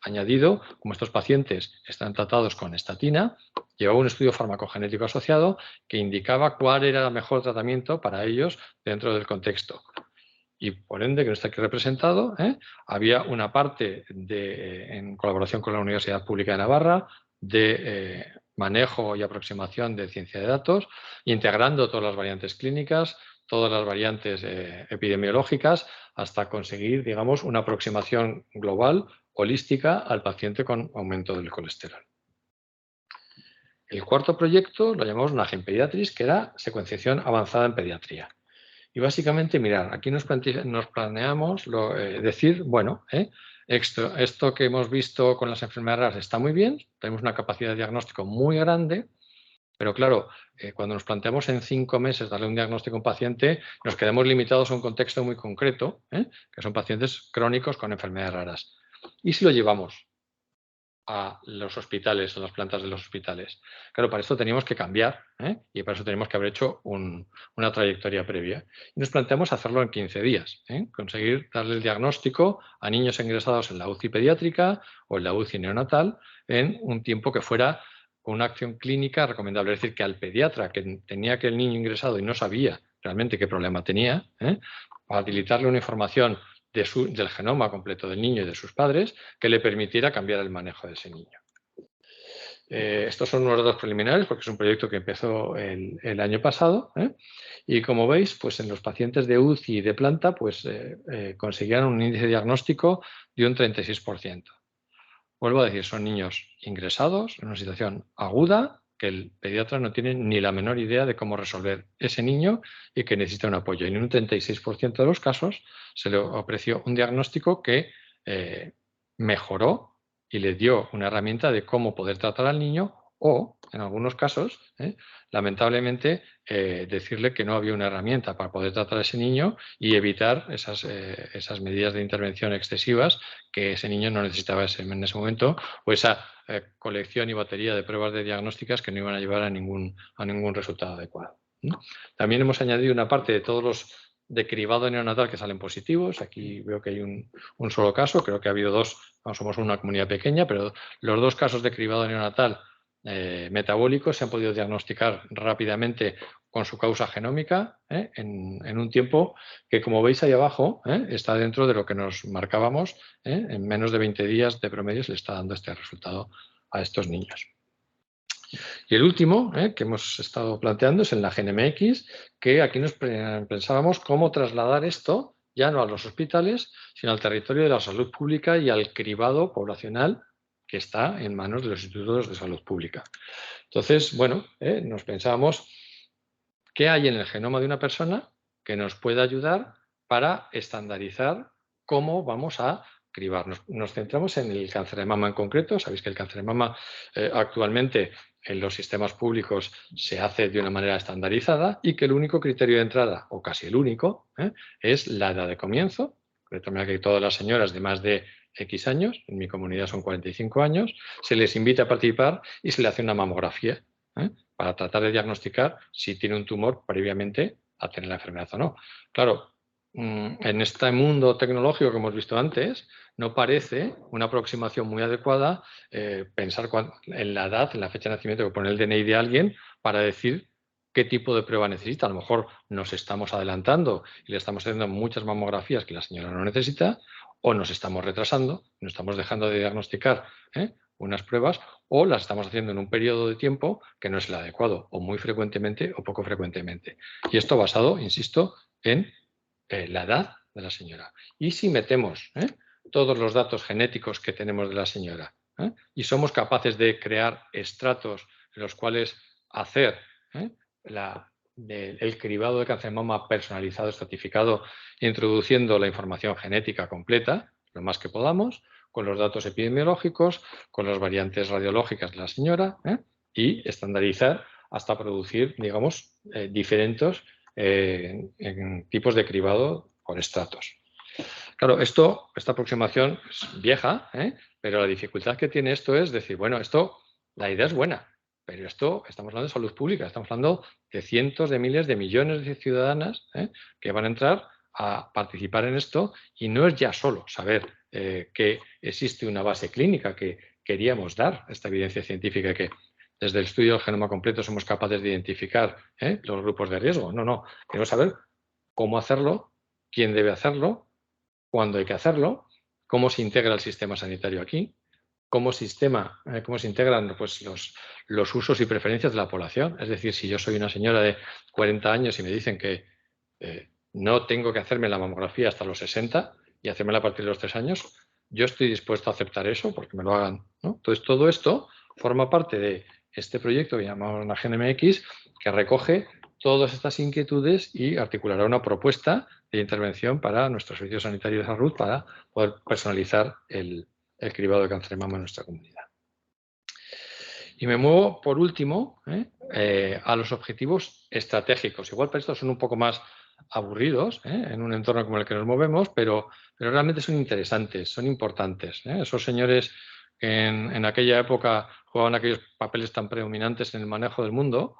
añadido, como estos pacientes están tratados con estatina, llevaba un estudio farmacogenético asociado que indicaba cuál era el mejor tratamiento para ellos dentro del contexto. Y por ende, que no está aquí representado, había una parte en colaboración con la Universidad Pública de Navarra de manejo y aproximación de ciencia de datos, integrando todas las variantes clínicas, todas las variantes epidemiológicas, hasta conseguir, digamos, una aproximación global, holística, al paciente con aumento del colesterol. El cuarto proyecto lo llamamos NAGEN Pediatris, que era secuenciación avanzada en pediatría. Y básicamente, mirar, aquí nos planeamos decir, bueno, esto que hemos visto con las enfermedades raras está muy bien, tenemos una capacidad de diagnóstico muy grande, pero claro, cuando nos planteamos en 5 meses darle un diagnóstico a un paciente, nos quedamos limitados a un contexto muy concreto, que son pacientes crónicos con enfermedades raras. ¿Y si lo llevamos a los hospitales, a las plantas de los hospitales? Claro, para esto teníamos que cambiar y para eso tenemos que haber hecho una trayectoria previa. Y nos planteamos hacerlo en 15 días, conseguir darle el diagnóstico a niños ingresados en la UCI pediátrica o en la UCI neonatal en un tiempo que fuera con una acción clínica recomendable. Es decir, que al pediatra que tenía aquel niño ingresado y no sabía realmente qué problema tenía, facilitarle una información del genoma completo del niño y de sus padres que le permitiera cambiar el manejo de ese niño. Estos son unos datos preliminares porque es un proyecto que empezó el año pasado y como veis, pues en los pacientes de UCI y de planta pues conseguían un índice diagnóstico de un 36%. Vuelvo a decir, son niños ingresados en una situación aguda que el pediatra no tiene ni la menor idea de cómo resolver ese niño y que necesita un apoyo. Y en un 36% de los casos se le ofreció un diagnóstico que mejoró y le dio una herramienta de cómo poder tratar al niño o, en algunos casos, lamentablemente, decirle que no había una herramienta para poder tratar a ese niño y evitar esas medidas de intervención excesivas que ese niño no necesitaba en ese momento, o esa colección y batería de pruebas de diagnósticas que no iban a llevar a ningún resultado adecuado. También hemos añadido una parte de todos los de cribado neonatal que salen positivos. Aquí veo que hay un solo caso, creo que ha habido 2, no somos una comunidad pequeña, pero los 2 casos de cribado neonatal metabólicos se han podido diagnosticar rápidamente con su causa genómica en un tiempo que, como veis ahí abajo, está dentro de lo que nos marcábamos. En menos de 20 días de promedio se le está dando este resultado a estos niños. Y el último que hemos estado planteando es en la GenMX, que aquí nos pensábamos cómo trasladar esto ya no a los hospitales, sino al territorio de la salud pública y al cribado poblacional que está en manos de los institutos de salud pública. Entonces, bueno, nos pensábamos qué hay en el genoma de una persona que nos pueda ayudar para estandarizar cómo vamos a cribar. Nos centramos en el cáncer de mama en concreto. Sabéis que el cáncer de mama actualmente en los sistemas públicos se hace de una manera estandarizada y que el único criterio de entrada, o casi el único, es la edad de comienzo. De tal manera que todas las señoras de más de X años, en mi comunidad son 45 años, se les invita a participar y se le hace una mamografía para tratar de diagnosticar si tiene un tumor previamente a tener la enfermedad o no. Claro, en este mundo tecnológico que hemos visto antes, no parece una aproximación muy adecuada pensar en la edad, en la fecha de nacimiento que pone el DNI de alguien para decir qué tipo de prueba necesita. A lo mejor nos estamos adelantando y le estamos haciendo muchas mamografías que la señora no necesita, o nos estamos retrasando, nos estamos dejando de diagnosticar unas pruebas, o las estamos haciendo en un periodo de tiempo que no es el adecuado, o muy frecuentemente o poco frecuentemente. Y esto basado, insisto, en la edad de la señora. Y si metemos todos los datos genéticos que tenemos de la señora y somos capaces de crear estratos en los cuales hacer el cribado de cáncer de mama personalizado, estratificado, introduciendo la información genética completa, lo más que podamos, con los datos epidemiológicos, con las variantes radiológicas de la señora, y estandarizar hasta producir, digamos, diferentes tipos de cribado por estratos. Claro, esta aproximación es vieja, pero la dificultad que tiene esto es decir, bueno, la idea es buena, pero estamos hablando de salud pública, estamos hablando de cientos de miles de millones de ciudadanas que van a entrar a participar en esto, y no es ya solo saber que existe una base clínica, que queríamos dar esta evidencia científica, que desde el estudio del genoma completo somos capaces de identificar los grupos de riesgo. No, queremos saber cómo hacerlo, quién debe hacerlo, cuándo hay que hacerlo, cómo se integra el sistema sanitario aquí, cómo se integran pues, los usos y preferencias de la población. Es decir, si yo soy una señora de 40 años y me dicen que no tengo que hacerme la mamografía hasta los 60 y hacérmela a partir de los 3 años, yo estoy dispuesto a aceptar eso porque me lo hagan, ¿no? Entonces, todo esto forma parte de este proyecto que llamamos NAGEN-MX, que recoge todas estas inquietudes y articulará una propuesta de intervención para nuestro servicio sanitario de salud para poder personalizar el cribado de cáncer de mama en nuestra comunidad. Y me muevo, por último, a los objetivos estratégicos. Igual para estos son un poco más aburridos en un entorno como el que nos movemos, pero realmente son interesantes, son importantes. Esos señores que en aquella época jugaban aquellos papeles tan predominantes en el manejo del mundo,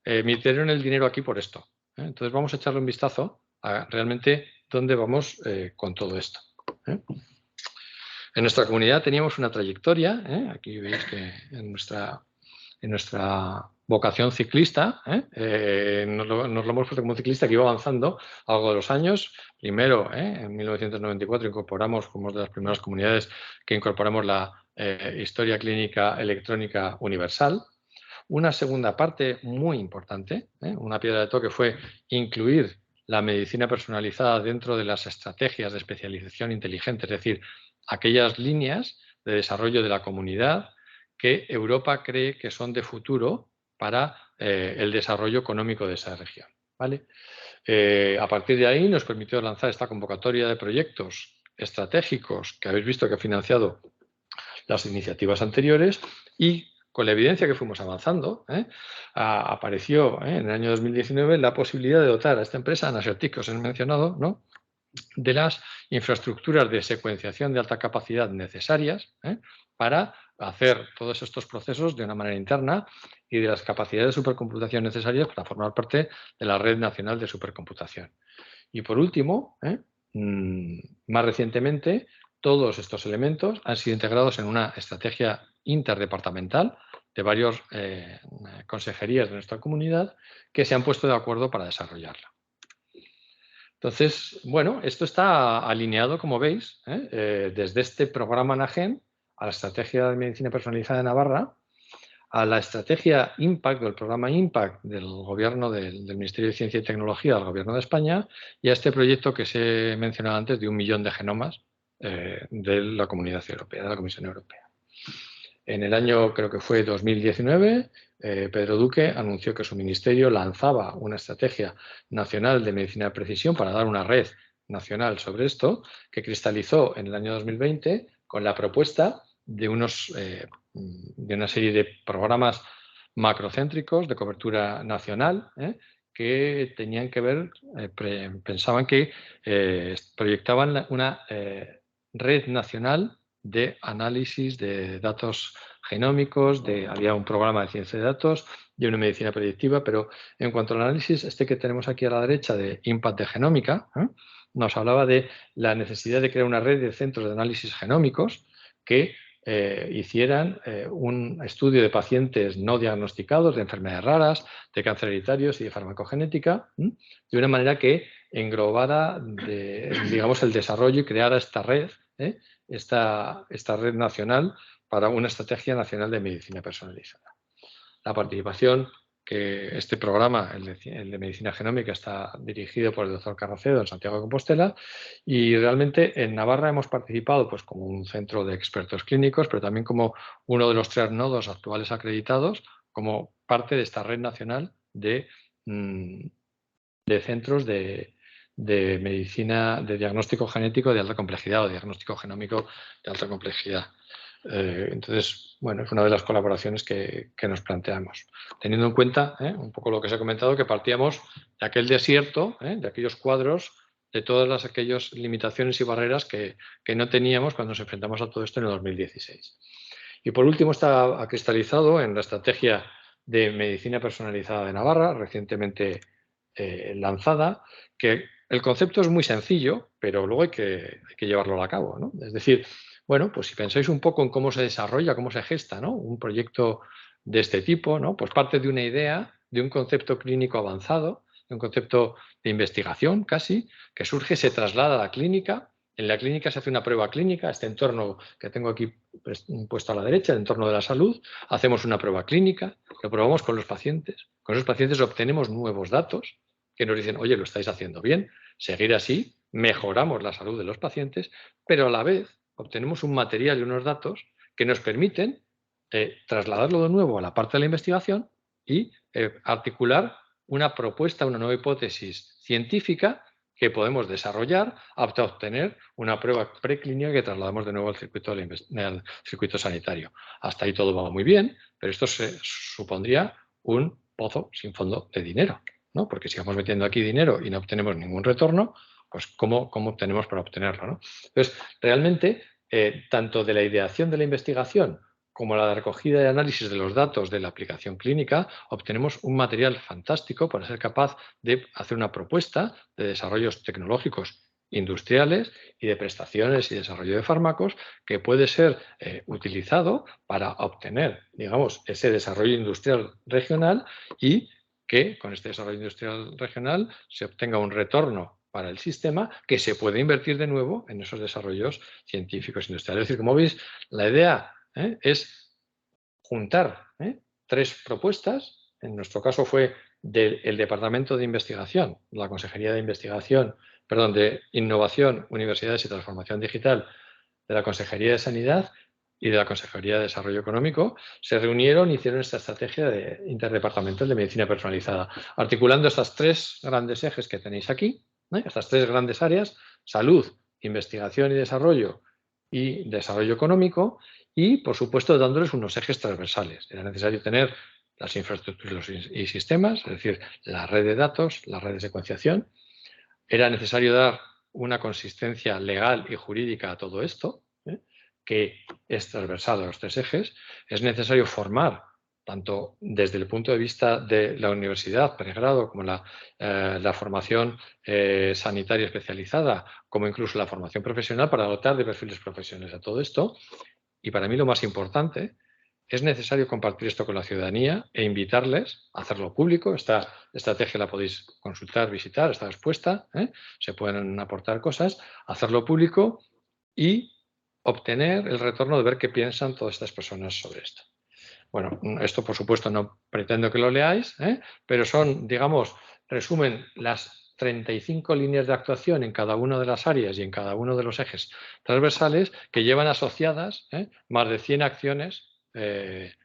metieron el dinero aquí por esto. Entonces vamos a echarle un vistazo a realmente dónde vamos con todo esto. En nuestra comunidad teníamos una trayectoria, aquí veis que en nuestra vocación ciclista, nos lo hemos puesto como ciclista que iba avanzando a lo largo de los años. Primero, en 1994 incorporamos, como de las primeras comunidades que incorporamos la historia clínica electrónica universal. Una segunda parte muy importante, una piedra de toque, fue incluir la medicina personalizada dentro de las estrategias de especialización inteligente, es decir, aquellas líneas de desarrollo de la comunidad que Europa cree que son de futuro para el desarrollo económico de esa región, ¿vale? A partir de ahí nos permitió lanzar esta convocatoria de proyectos estratégicos que habéis visto que ha financiado las iniciativas anteriores, y con la evidencia que fuimos avanzando, apareció en el año 2019 la posibilidad de dotar a esta empresa, Nasertic, que os he mencionado, ¿no?, de las infraestructuras de secuenciación de alta capacidad necesarias para hacer todos estos procesos de una manera interna, y de las capacidades de supercomputación necesarias para formar parte de la Red Nacional de Supercomputación. Y por último, más recientemente, todos estos elementos han sido integrados en una estrategia interdepartamental de varias consejerías de nuestra comunidad que se han puesto de acuerdo para desarrollarla. Entonces, bueno, esto está alineado, como veis, desde este programa NAGEN a la estrategia de medicina personalizada de Navarra, a la estrategia IMPACT, del programa IMPACT del gobierno del Ministerio de Ciencia y Tecnología del Gobierno de España, y a este proyecto que se mencionaba antes de 1 millón de genomas de la Comunidad Europea, de la Comisión Europea. En el año, creo que fue 2019, Pedro Duque anunció que su ministerio lanzaba una estrategia nacional de medicina de precisión para dar una red nacional sobre esto, que cristalizó en el año 2020 con la propuesta de una serie de programas macrocéntricos de cobertura nacional que tenían que ver, pensaban que proyectaban una red nacional de análisis de datos genómicos, había un programa de ciencia de datos, de una medicina predictiva, pero en cuanto al análisis, que tenemos aquí a la derecha de IMPACT de genómica, nos hablaba de la necesidad de crear una red de centros de análisis genómicos que hicieran un estudio de pacientes no diagnosticados, de enfermedades raras, de cáncer hereditarios y de farmacogenética, de una manera que englobara, digamos, el desarrollo y creara esta red, esta red nacional para una estrategia nacional de medicina personalizada. La participación, que este programa, el de medicina genómica, está dirigido por el doctor Carracedo en Santiago de Compostela, y realmente en Navarra hemos participado pues como un centro de expertos clínicos, pero también como uno de los 3 nodos actuales acreditados, como parte de esta red nacional de centros de medicina, de diagnóstico genético de alta complejidad o diagnóstico genómico de alta complejidad. Entonces, bueno, es una de las colaboraciones que nos planteamos. Teniendo en cuenta un poco lo que os he comentado, que partíamos de aquel desierto, de aquellos cuadros, de todas aquellas limitaciones y barreras que no teníamos cuando nos enfrentamos a todo esto en el 2016. Y por último está cristalizado en la estrategia de medicina personalizada de Navarra, recientemente lanzada, que el concepto es muy sencillo, pero luego hay que llevarlo a cabo, ¿no? Es decir, bueno, pues si pensáis un poco en cómo se desarrolla, cómo se gesta, ¿no?, un proyecto de este tipo, ¿no?, pues parte de una idea, de un concepto clínico avanzado, de un concepto de investigación casi, que surge, se traslada a la clínica. En la clínica se hace una prueba clínica, este entorno que tengo aquí puesto a la derecha, el entorno de la salud, hacemos una prueba clínica, lo probamos con los pacientes. Con esos pacientes obtenemos nuevos datos que nos dicen, oye, lo estáis haciendo bien, seguir así, mejoramos la salud de los pacientes, pero a la vez obtenemos un material y unos datos que nos permiten trasladarlo de nuevo a la parte de la investigación y articular una propuesta, una nueva hipótesis científica que podemos desarrollar hasta obtener una prueba preclínica que trasladamos de nuevo al circuito sanitario. Hasta ahí todo va muy bien, pero esto supondría un pozo sin fondo de dinero, ¿no? Porque si vamos metiendo aquí dinero y no obtenemos ningún retorno, pues ¿cómo obtenemos para obtenerlo, ¿no? Entonces, realmente, tanto de la ideación de la investigación como la recogida y análisis de los datos de la aplicación clínica, obtenemos un material fantástico para ser capaz de hacer una propuesta de desarrollos tecnológicos industriales y de prestaciones y desarrollo de fármacos que puede ser utilizado para obtener, digamos, ese desarrollo industrial regional y que con este desarrollo industrial regional se obtenga un retorno para el sistema que se puede invertir de nuevo en esos desarrollos científicos industriales. Es decir, como veis, la idea es juntar 3 propuestas. En nuestro caso fue del Departamento de Investigación, la Consejería de Investigación, perdón, de Innovación, Universidades y Transformación Digital de la Consejería de Sanidad y de la Consejería de Desarrollo Económico, se reunieron y hicieron esta estrategia interdepartamental de medicina personalizada, articulando estas 3 grandes ejes que tenéis aquí, estas 3 grandes áreas: salud, investigación y desarrollo económico, y, por supuesto, dándoles unos ejes transversales. Era necesario tener las infraestructuras y sistemas, es decir, la red de datos, la red de secuenciación. Era necesario dar una consistencia legal y jurídica a todo esto, que es transversal a los 3 ejes. Es necesario formar, tanto desde el punto de vista de la universidad, pregrado, como la formación sanitaria especializada, como incluso la formación profesional, para dotar de perfiles profesionales a todo esto. Y para mí lo más importante, es necesario compartir esto con la ciudadanía e invitarles a hacerlo público. Esta estrategia la podéis consultar, visitar, está expuesta, se pueden aportar cosas, hacerlo público y obtener el retorno de ver qué piensan todas estas personas sobre esto. Bueno, esto por supuesto no pretendo que lo leáis, pero son, digamos, resumen las 35 líneas de actuación en cada una de las áreas y en cada uno de los ejes transversales que llevan asociadas más de 100 acciones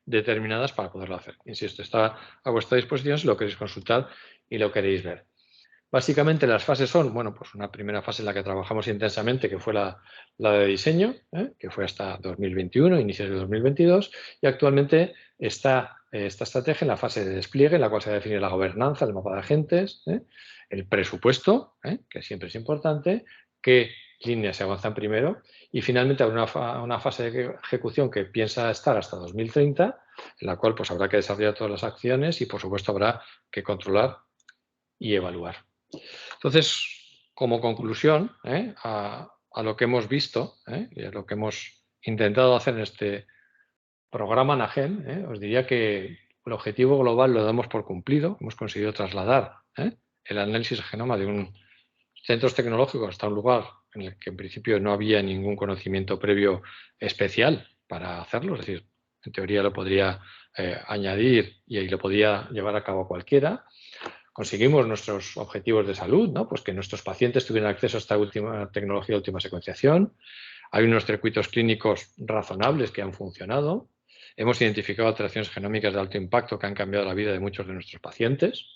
determinadas para poderlo hacer. Insisto, está a vuestra disposición si lo queréis consultar y lo queréis ver. Básicamente las fases son, bueno, pues una primera fase en la que trabajamos intensamente, que fue la de diseño, que fue hasta 2021, inicios de 2022, y actualmente está esta estrategia en la fase de despliegue, en la cual se define la gobernanza, el mapa de agentes, el presupuesto, que siempre es importante, qué líneas se avanzan primero, y finalmente habrá una fase de ejecución que piensa estar hasta 2030, en la cual pues habrá que desarrollar todas las acciones y por supuesto habrá que controlar y evaluar. Entonces, como conclusión a lo que hemos visto y a lo que hemos intentado hacer en este programa NAGEN, os diría que el objetivo global lo damos por cumplido. Hemos conseguido trasladar el análisis de genoma de un centros tecnológicos hasta un lugar en el que en principio no había ningún conocimiento previo especial para hacerlo. Es decir, en teoría lo podría añadir y ahí lo podía llevar a cabo cualquiera. Conseguimos nuestros objetivos de salud, ¿no? Pues que nuestros pacientes tuvieran acceso a esta última tecnología de última secuenciación. Hay unos circuitos clínicos razonables que han funcionado Hemos identificado alteraciones genómicas de alto impacto que han cambiado la vida de muchos de nuestros pacientes.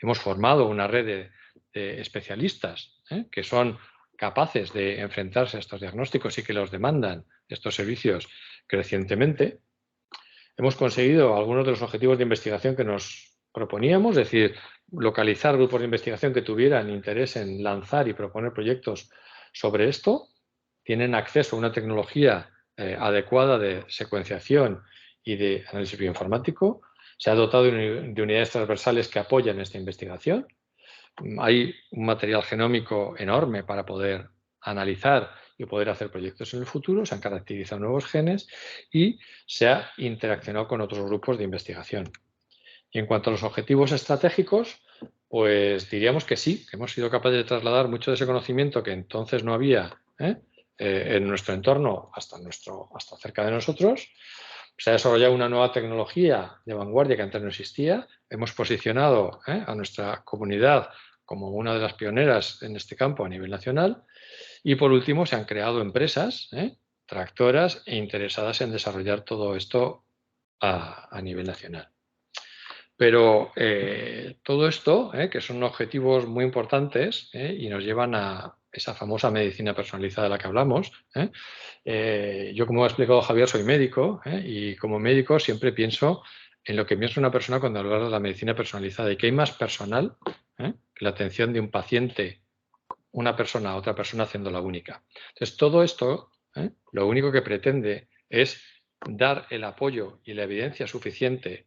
Hemos formado una red de especialistas que son capaces de enfrentarse a estos diagnósticos y que los demandan estos servicios crecientemente. Hemos conseguido algunos de los objetivos de investigación que nos proponíamos, es decir, localizar grupos de investigación que tuvieran interés en lanzar y proponer proyectos sobre esto. Tienen acceso a una tecnología adecuada de secuenciación y de análisis bioinformático. Se ha dotado de unidades transversales que apoyan esta investigación. Hay un material genómico enorme para poder analizar y poder hacer proyectos en el futuro. Se han caracterizado nuevos genes y se ha interaccionado con otros grupos de investigación. Y en cuanto a los objetivos estratégicos, pues diríamos que sí, que hemos sido capaces de trasladar mucho de ese conocimiento que entonces no había en nuestro entorno hasta cerca de nosotros. Se ha desarrollado una nueva tecnología de vanguardia que antes no existía. Hemos posicionado a nuestra comunidad como una de las pioneras en este campo a nivel nacional. Y por último, se han creado empresas tractoras e interesadas en desarrollar todo esto a nivel nacional. Pero todo esto, que son objetivos muy importantes y nos llevan a esa famosa medicina personalizada de la que hablamos. Yo, como ha explicado Javier, soy médico y como médico siempre pienso en lo que piensa una persona cuando habla de la medicina personalizada y que hay más personal que la atención de un paciente, una persona a otra persona haciéndola única. Entonces, todo esto lo único que pretende es dar el apoyo y la evidencia suficiente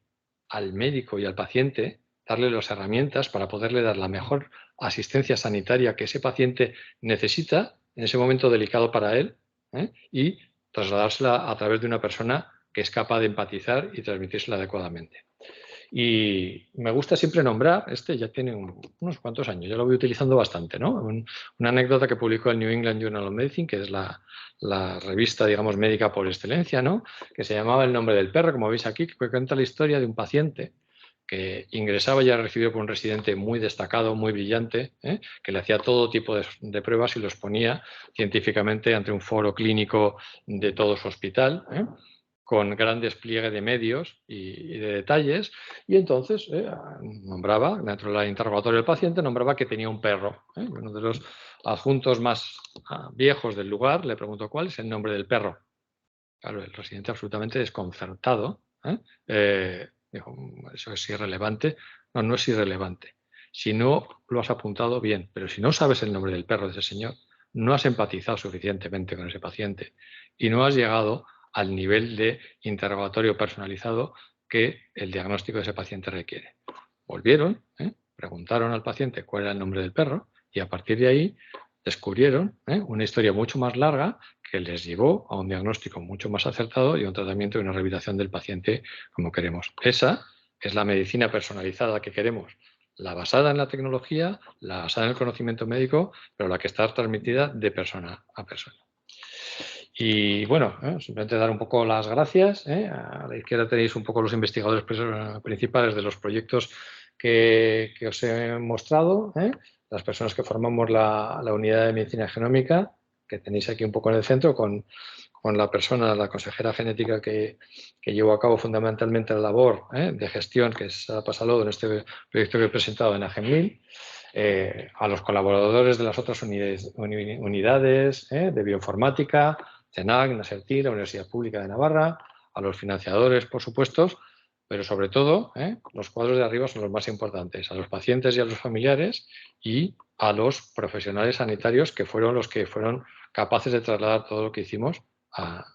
al médico y al paciente, darle las herramientas para poderle dar la mejor asistencia sanitaria que ese paciente necesita en ese momento delicado para él y trasladársela a través de una persona que es capaz de empatizar y transmitírsela adecuadamente. Y me gusta siempre nombrar, ya tiene unos cuantos años, ya lo voy utilizando bastante, ¿no? Una anécdota que publicó el New England Journal of Medicine, que es la revista, digamos, médica por excelencia, ¿no? Que se llamaba El nombre del perro, como veis aquí, que cuenta la historia de un paciente que ingresaba y era recibido por un residente muy destacado, muy brillante, que le hacía todo tipo de pruebas y los ponía científicamente ante un foro clínico de todo su hospital, con gran despliegue de medios y de detalles, y entonces nombraba, dentro del interrogatorio del paciente, nombraba que tenía un perro. Uno de los adjuntos más viejos del lugar le preguntó cuál es el nombre del perro. Claro, el residente absolutamente desconcertado dijo, eso es irrelevante. No, no es irrelevante. Si no lo has apuntado, bien, pero si no sabes el nombre del perro de ese señor, no has empatizado suficientemente con ese paciente y no has llegado al nivel de interrogatorio personalizado que el diagnóstico de ese paciente requiere. Volvieron, preguntaron al paciente cuál era el nombre del perro y a partir de ahí descubrieron una historia mucho más larga que les llevó a un diagnóstico mucho más acertado y a un tratamiento y una rehabilitación del paciente como queremos. Esa es la medicina personalizada que queremos, la basada en la tecnología, la basada en el conocimiento médico, pero la que está transmitida de persona a persona. Y bueno, simplemente dar un poco las gracias. A la izquierda tenéis un poco los investigadores principales de los proyectos que os he mostrado, las personas que formamos la unidad de medicina genómica, que tenéis aquí un poco en el centro, con la persona, la consejera genética que llevó a cabo fundamentalmente la labor de gestión, que es Sara Pasalodo, en este proyecto que he presentado en AGENMIL. A los colaboradores de las otras unidades de bioinformática, CENAC, NASERTIR, la Universidad Pública de Navarra, a los financiadores, por supuesto, pero sobre todo, los cuadros de arriba son los más importantes, a los pacientes y a los familiares y a los profesionales sanitarios que fueron los que fueron capaces de trasladar todo lo que hicimos a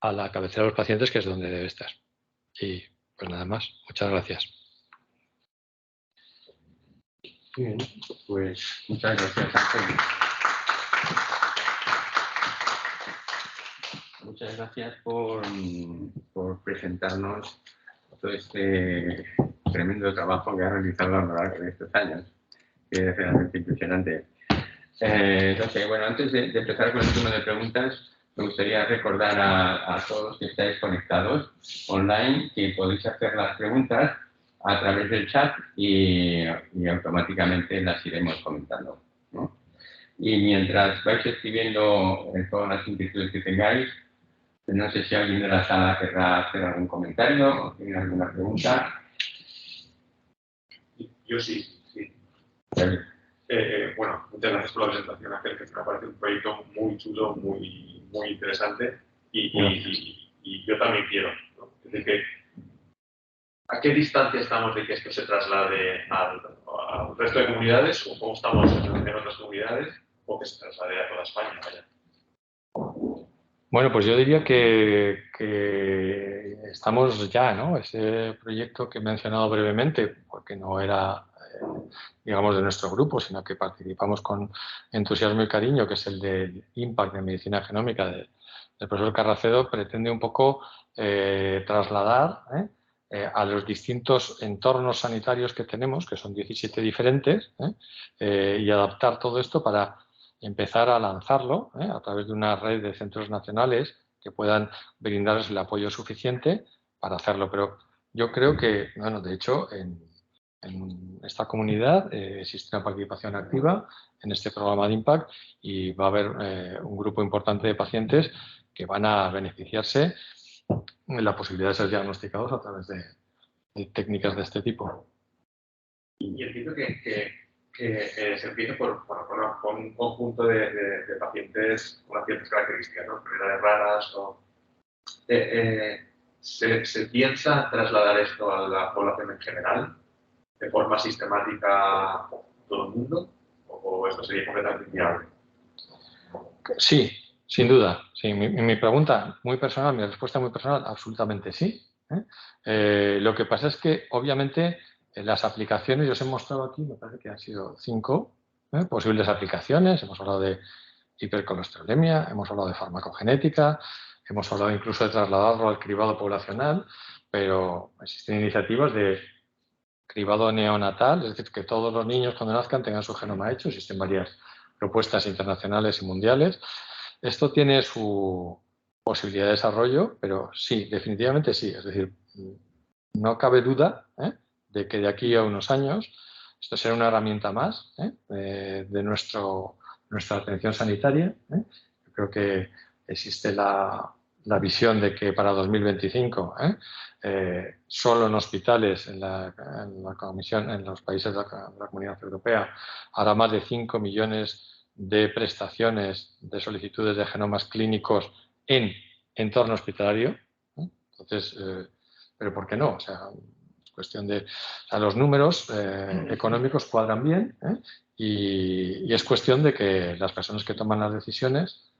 la cabecera de los pacientes, que es donde debe estar. Y pues nada más, muchas gracias. Bien, pues muchas gracias, Ángel. Muchas gracias por presentarnos todo este tremendo trabajo que ha realizado a lo largo de estos años, que es realmente impresionante. No sé, bueno, antes de empezar con el turno de preguntas, me gustaría recordar a todos los que estáis conectados online que podéis hacer las preguntas a través del chat y automáticamente las iremos comentando, ¿no? Y mientras vais escribiendo todas las inquietudes que tengáis, No sé si alguien de la sala querrá hacer algún comentario o tiene alguna pregunta. Yo sí. David. Bueno, muchas gracias por la presentación, Ángel, que me parece un proyecto muy chulo, muy interesante y yo también quiero, ¿no? Es decir, ¿a qué distancia estamos de que esto se traslade al resto de comunidades o cómo estamos en otras comunidades o que se traslade a toda España? Vaya. Bueno, pues yo diría que estamos ya, ¿no? Ese proyecto que he mencionado brevemente, porque no era, digamos, de nuestro grupo, sino que participamos con entusiasmo y cariño, que es el del Impact de Medicina Genómica del profesor Carracedo, pretende un poco trasladar a los distintos entornos sanitarios que tenemos, que son 17 diferentes, y adaptar todo esto para empezar a lanzarlo a través de una red de centros nacionales que puedan brindarles el apoyo suficiente para hacerlo. Pero yo creo que, bueno, de hecho, en esta comunidad existe una participación activa en este programa de Impact y va a haber un grupo importante de pacientes que van a beneficiarse de la posibilidad de ser diagnosticados a través de técnicas de este tipo. Y entiendo que se empieza por un conjunto de pacientes con ciertas características, ¿no? Enfermedades raras o... ¿Se piensa trasladar esto a la población en general de forma sistemática a todo el mundo? ¿O esto sería completamente inviable? Sí, sin duda. Sí, mi pregunta muy personal, mi respuesta muy personal, absolutamente sí. Lo que pasa es que, obviamente, las aplicaciones, yo os he mostrado aquí, me parece que han sido 5 posibles aplicaciones. Hemos hablado de hipercolesterolemia, hemos hablado de farmacogenética, hemos hablado incluso de trasladarlo al cribado poblacional, pero existen iniciativas de cribado neonatal, es decir, que todos los niños cuando nazcan tengan su genoma hecho. Existen varias propuestas internacionales y mundiales. Esto tiene su posibilidad de desarrollo, pero sí, definitivamente sí. Es decir, no cabe duda de que de aquí a unos años esto será una herramienta más de nuestra atención sanitaria. Yo creo que existe la visión de que para 2025 solo en hospitales en la Comisión, en los países de la Comunidad Europea, habrá más de 5 millones de prestaciones de solicitudes de genomas clínicos en entorno hospitalario. Entonces, pero ¿por qué no? O sea, es cuestión de... O sea, los números económicos cuadran bien y es cuestión de que las personas que toman las decisiones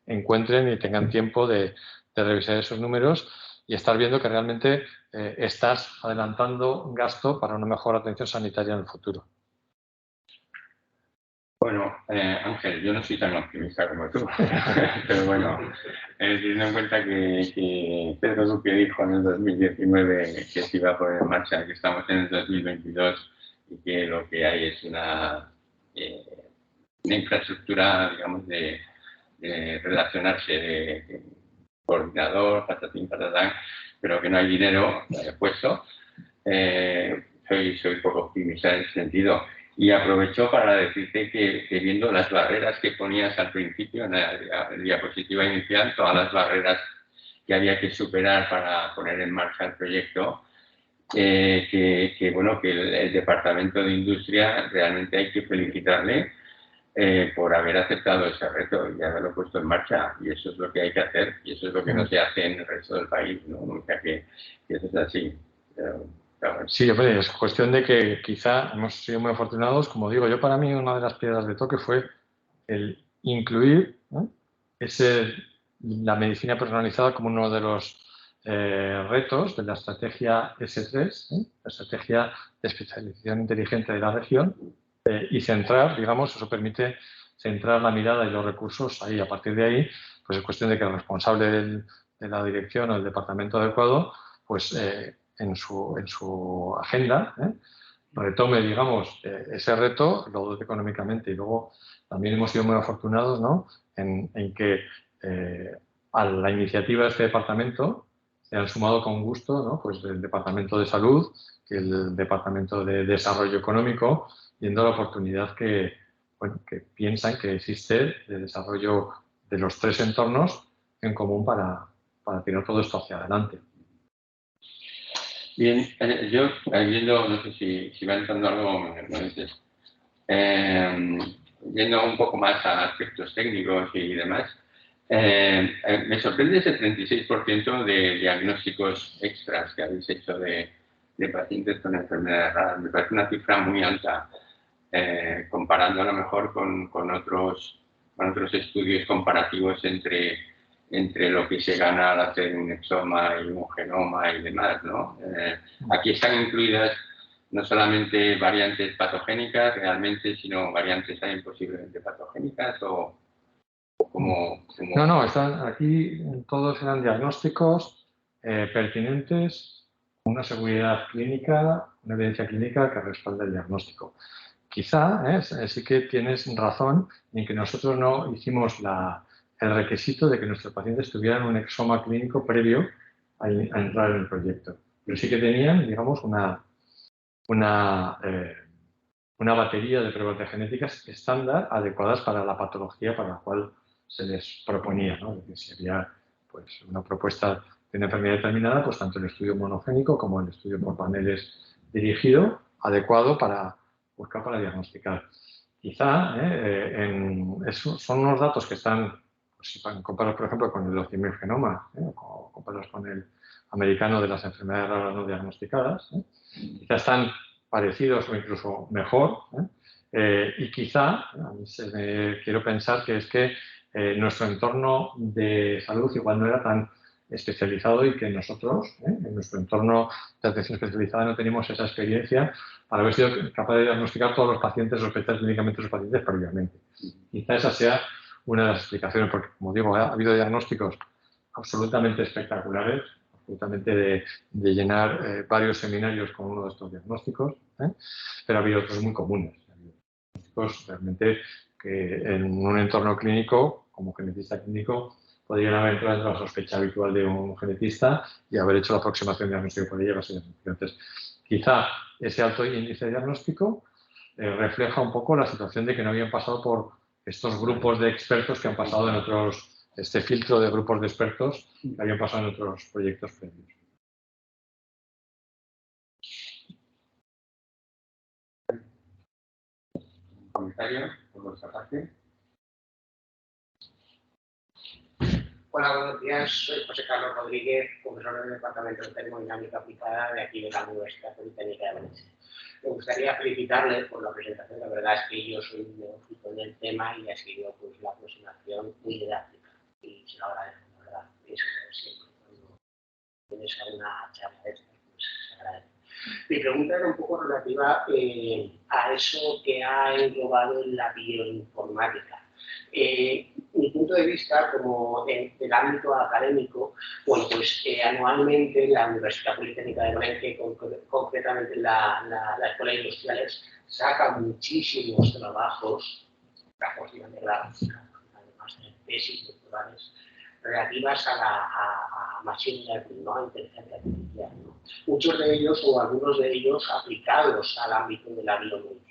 encuentren y tengan tiempo de revisar esos números y estar viendo que realmente estás adelantando gasto para una mejor atención sanitaria en el futuro. Bueno, Ángel, yo no soy tan optimista como tú, pero bueno, teniendo en cuenta que Pedro Duque dijo en el 2019 que se iba a poner en marcha, que estamos en el 2022 y que lo que hay es una infraestructura, digamos, de relacionarse de coordinador, patatín, patatán, pero que no hay dinero puesto. Soy poco optimista en ese sentido. Y aprovecho para decirte que viendo las barreras que ponías al principio en la diapositiva inicial, todas las barreras que había que superar para poner en marcha el proyecto, bueno, que el Departamento de Industria realmente hay que felicitarle por haber aceptado ese reto y haberlo puesto en marcha. Y eso es lo que hay que hacer y eso es lo que no se hace en el resto del país, ¿no? O sea que eso es así. Claro. Sí, hombre, es cuestión de que quizá hemos sido muy afortunados. Como digo, yo para mí una de las piedras de toque fue el incluir la medicina personalizada como uno de los retos de la estrategia S3, la estrategia de especialización inteligente de la región, y centrar, digamos, eso permite centrar la mirada y los recursos ahí. A partir de ahí, pues es cuestión de que el responsable de la dirección o el departamento adecuado, pues en su agenda, retome, digamos, ese reto, lo dote económicamente. Y luego también hemos sido muy afortunados, ¿no?, en que a la iniciativa de este departamento se han sumado con gusto, ¿no?, pues el Departamento de Salud, que el Departamento de Desarrollo Económico, viendo la oportunidad que piensan que existe de desarrollo de los 3 entornos en común para para tirar todo esto hacia adelante. Bien, yo viendo, no sé si va entrando algo, me dices. Yendo un poco más a aspectos técnicos y demás, me sorprende ese 36% de diagnósticos extras que habéis hecho de pacientes con enfermedades raras. Me parece una cifra muy alta, comparando a lo mejor con otros estudios comparativos entre lo que se gana al hacer un exoma y un genoma y demás, ¿no? Aquí están incluidas no solamente variantes patogénicas realmente, sino variantes también posiblemente patogénicas o como... No, aquí todos eran diagnósticos pertinentes, una seguridad clínica, una evidencia clínica que respalda el diagnóstico. Quizá sí que tienes razón en que nosotros no hicimos el requisito de que nuestros pacientes tuvieran un exoma clínico previo a entrar en el proyecto. Pero sí que tenían, digamos, una batería de pruebas de genéticas estándar adecuadas para la patología para la cual se les proponía, ¿no? Es decir, si había pues, una propuesta de una enfermedad determinada, pues tanto el estudio monogénico como el estudio por paneles dirigido, adecuado para buscar para diagnosticar. Quizá son unos datos que están, pues, si comparas por ejemplo con el 12.000 genomas, o comparas con el americano de las enfermedades raras no diagnosticadas, quizá están parecidos o incluso mejor, y quizá, quiero pensar que es que nuestro entorno de salud igual no era tan especializado y que nosotros, en nuestro entorno de atención especializada, no tenemos esa experiencia para haber sido capaz de diagnosticar todos los pacientes, sospechar clínicamente los pacientes previamente. Quizá esa sea una de las explicaciones, porque, como digo, ha habido diagnósticos absolutamente espectaculares, absolutamente de llenar varios seminarios con uno de estos diagnósticos, pero ha habido otros muy comunes. Ha habido diagnósticos realmente que en un entorno clínico, como genetista clínico, podrían haber entrado en la sospecha habitual de un genetista y haber hecho la aproximación diagnóstica por ella. Entonces, quizá ese alto índice diagnóstico refleja un poco la situación de que no habían pasado por estos grupos de expertos que han pasado en otros, este filtro de grupos de expertos que habían pasado en otros proyectos previos. ¿Un comentario por vuestra parte? Hola, buenos días. Soy José Carlos Rodríguez, profesor del Departamento de Termodinámica Aplicada de aquí de la Universidad Politécnica de Valencia. Me gustaría felicitarle por la presentación. La verdad es que yo soy un neófito en el tema y ha sido pues, la aproximación muy didáctica y se lo agradezco, la verdad. Eso siempre cuando tienes alguna charla de estas, pues se agradece. Mi pregunta era un poco relativa a eso que ha englobado en la bioinformática. Mi punto de vista, como del ámbito académico, bueno, pues anualmente la Universidad Politécnica de Valencia, y concretamente la Escuela de Industriales, saca muchísimos trabajos de grado, además de tesis doctorales, relativas a machine learning, ¿no? A inteligencia artificial, ¿no? Muchos de ellos o algunos de ellos aplicados al ámbito de la biomedicina.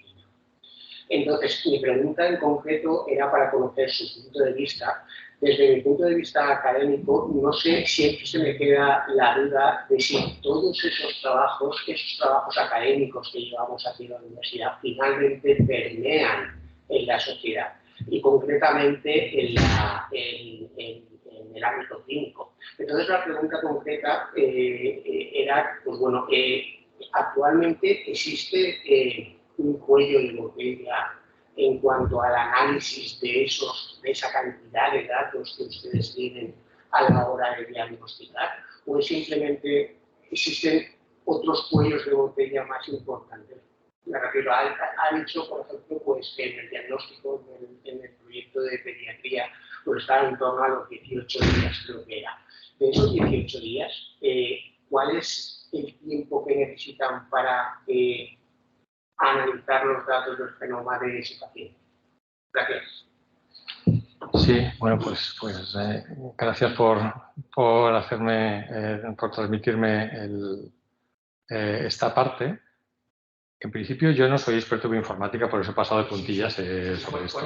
Entonces, mi pregunta en concreto era para conocer su punto de vista. Desde mi punto de vista académico, no sé, siempre se me queda la duda de si todos esos trabajos académicos que llevamos aquí en la universidad, finalmente permean en la sociedad y concretamente en el ámbito clínico. Entonces, la pregunta concreta era, pues bueno, actualmente existe un cuello de botella en cuanto al análisis de esa cantidad de datos que ustedes tienen a la hora de diagnosticar, o simplemente existen otros cuellos de botella más importantes. Me refiero ha dicho, por ejemplo, pues que en el diagnóstico, en el proyecto de pediatría, pues está en torno a los 18 días, creo que era. De esos 18 días, ¿cuál es el tiempo que necesitan para analizar los datos del genoma de ese paciente? Gracias. Sí, bueno, pues gracias por hacerme, por transmitirme esta parte. En principio yo no soy experto en bioinformática, por eso he pasado de puntillas sobre esto.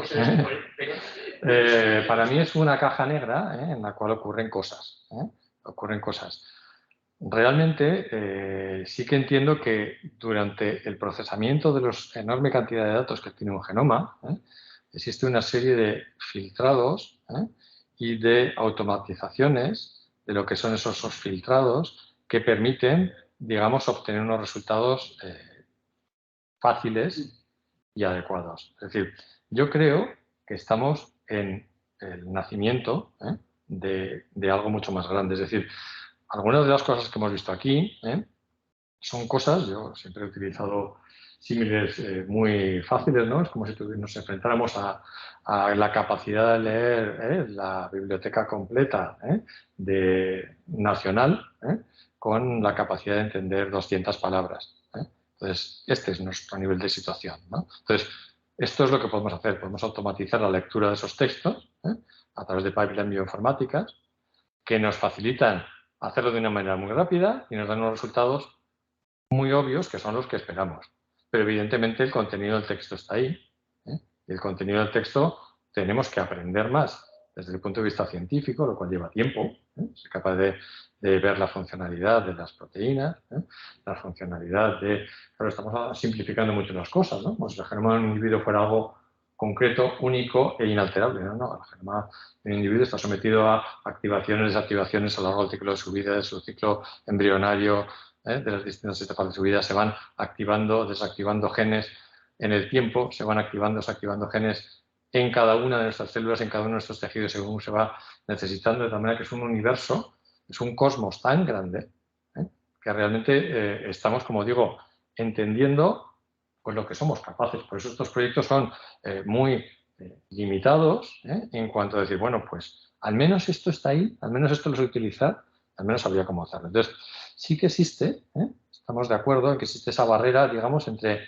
Para mí es una caja negra en la cual ocurren cosas. ocurren cosas. Realmente sí que entiendo que durante el procesamiento de la enorme cantidad de datos que tiene un genoma, existe una serie de filtrados y de automatizaciones de lo que son esos filtrados que permiten, digamos, obtener unos resultados fáciles y adecuados. Es decir, yo creo que estamos en el nacimiento de algo mucho más grande. Es decir, algunas de las cosas que hemos visto aquí son cosas, yo siempre he utilizado símiles muy fáciles, ¿no? Es como si nos enfrentáramos a la capacidad de leer la biblioteca completa nacional con la capacidad de entender 200 palabras. Entonces, este es nuestro nivel de situación, ¿no? Entonces, esto es lo que podemos hacer. Podemos automatizar la lectura de esos textos a través de pipelines bioinformáticas que nos facilitan hacerlo de una manera muy rápida y nos dan unos resultados muy obvios que son los que esperamos. Pero evidentemente el contenido del texto está ahí. Y el contenido del texto tenemos que aprender más desde el punto de vista científico, lo cual lleva tiempo. Ser capaz de ver la funcionalidad de las proteínas, la funcionalidad de... Claro, estamos simplificando mucho las cosas, ¿no? Como si el genoma de un individuo fuera algo concreto, único e inalterable. No, el genoma de un individuo está sometido a activaciones y desactivaciones a lo largo del ciclo de su vida, de su ciclo embrionario, de las distintas etapas de su vida. Se van activando, desactivando genes en el tiempo, se van activando, desactivando genes en cada una de nuestras células, en cada uno de nuestros tejidos, según se va necesitando, de tal manera que es un universo, es un cosmos tan grande que realmente estamos, como digo, entendiendo pues lo que somos capaces. Por eso estos proyectos son muy limitados en cuanto a decir, bueno, pues al menos esto está ahí, al menos esto lo sé utilizar, al menos sabría cómo hacerlo. Entonces, sí que existe, estamos de acuerdo en que existe esa barrera, digamos, entre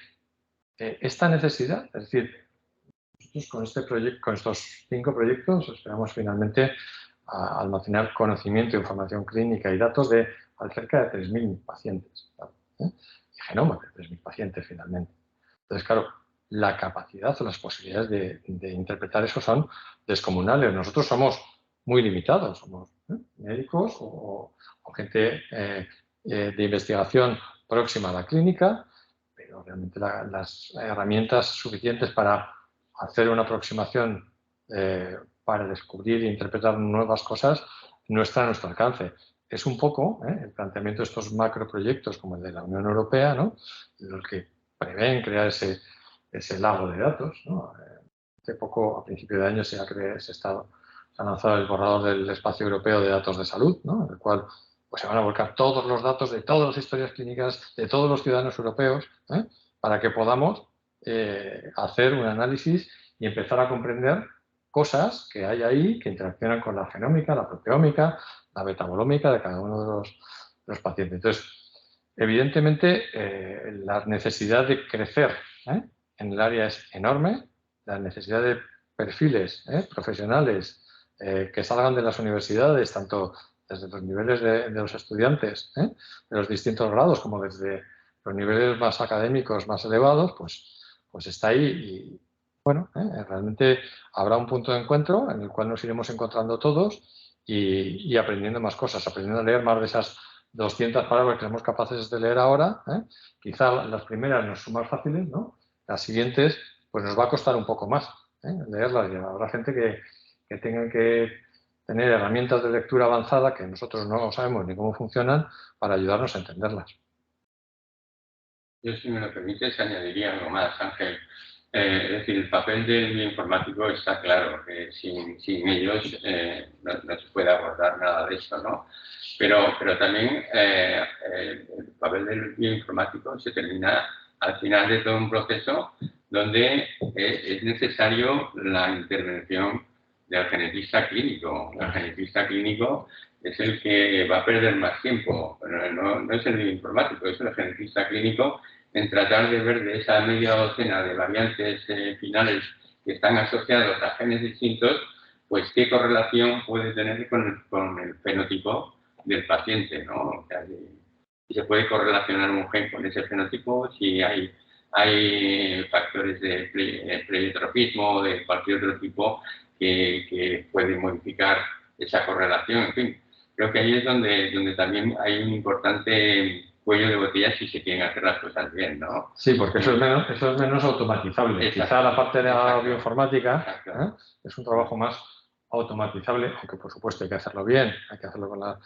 esta necesidad, es decir, nosotros con este proyecto, con estos 5 proyectos, esperamos finalmente almacenar conocimiento, información clínica y datos de cerca de 3.000 pacientes, y genomas de 3.000 pacientes finalmente. Entonces, claro, la capacidad o las posibilidades de interpretar eso son descomunales. Nosotros somos muy limitados, somos médicos o gente de investigación próxima a la clínica, pero realmente las herramientas suficientes para hacer una aproximación para descubrir e interpretar nuevas cosas no está a nuestro alcance. Es un poco el planteamiento de estos macroproyectos como el de la Unión Europea, ¿no? Los que prevén crear ese lago de datos, ¿no? Hace poco, a principio de año, se ha lanzado el borrador del espacio europeo de datos de salud, ¿no? En el cual pues, se van a volcar todos los datos de todas las historias clínicas de todos los ciudadanos europeos para que podamos hacer un análisis y empezar a comprender cosas que hay ahí que interaccionan con la genómica, la proteómica, la metabolómica de cada uno de los pacientes. Entonces, evidentemente, la necesidad de crecer en el área es enorme, la necesidad de perfiles profesionales que salgan de las universidades, tanto desde los niveles de los estudiantes, de los distintos grados, como desde los niveles más académicos, más elevados, pues está ahí y, bueno, realmente habrá un punto de encuentro en el cual nos iremos encontrando todos y aprendiendo más cosas, aprendiendo a leer más de esas 200 palabras que somos capaces de leer ahora. Quizá las primeras nos son más fáciles, ¿no? Las siguientes, pues nos va a costar un poco más leerlas. Y habrá gente que tenga que tener herramientas de lectura avanzada que nosotros no sabemos ni cómo funcionan para ayudarnos a entenderlas. Yo, si me lo permites, añadiría algo más, Ángel. Es decir, el papel del bioinformático está claro, que sin ellos no se puede abordar nada de esto, ¿no? Pero también el papel del bioinformático se termina al final de todo un proceso donde es necesario la intervención del genetista clínico. El genetista clínico es el que va a perder más tiempo, no es el bioinformático, es el genetista clínico en tratar de ver de esa media docena de variantes finales que están asociados a genes distintos, pues qué correlación puede tener con el fenotipo del paciente, ¿no? O sea, si se puede correlacionar un gen con ese fenotipo, si hay factores de pleiotropismo o de cualquier otro tipo que pueden modificar esa correlación, en fin. creo que ahí es donde también hay un importante cuello de botella si se quieren hacer las cosas bien, ¿no? Sí, porque eso es menos automatizable. Exacto. Quizá la parte de la Exacto. bioinformática Exacto. es un trabajo más automatizable, aunque por supuesto hay que hacerlo bien, hay que hacerlo con la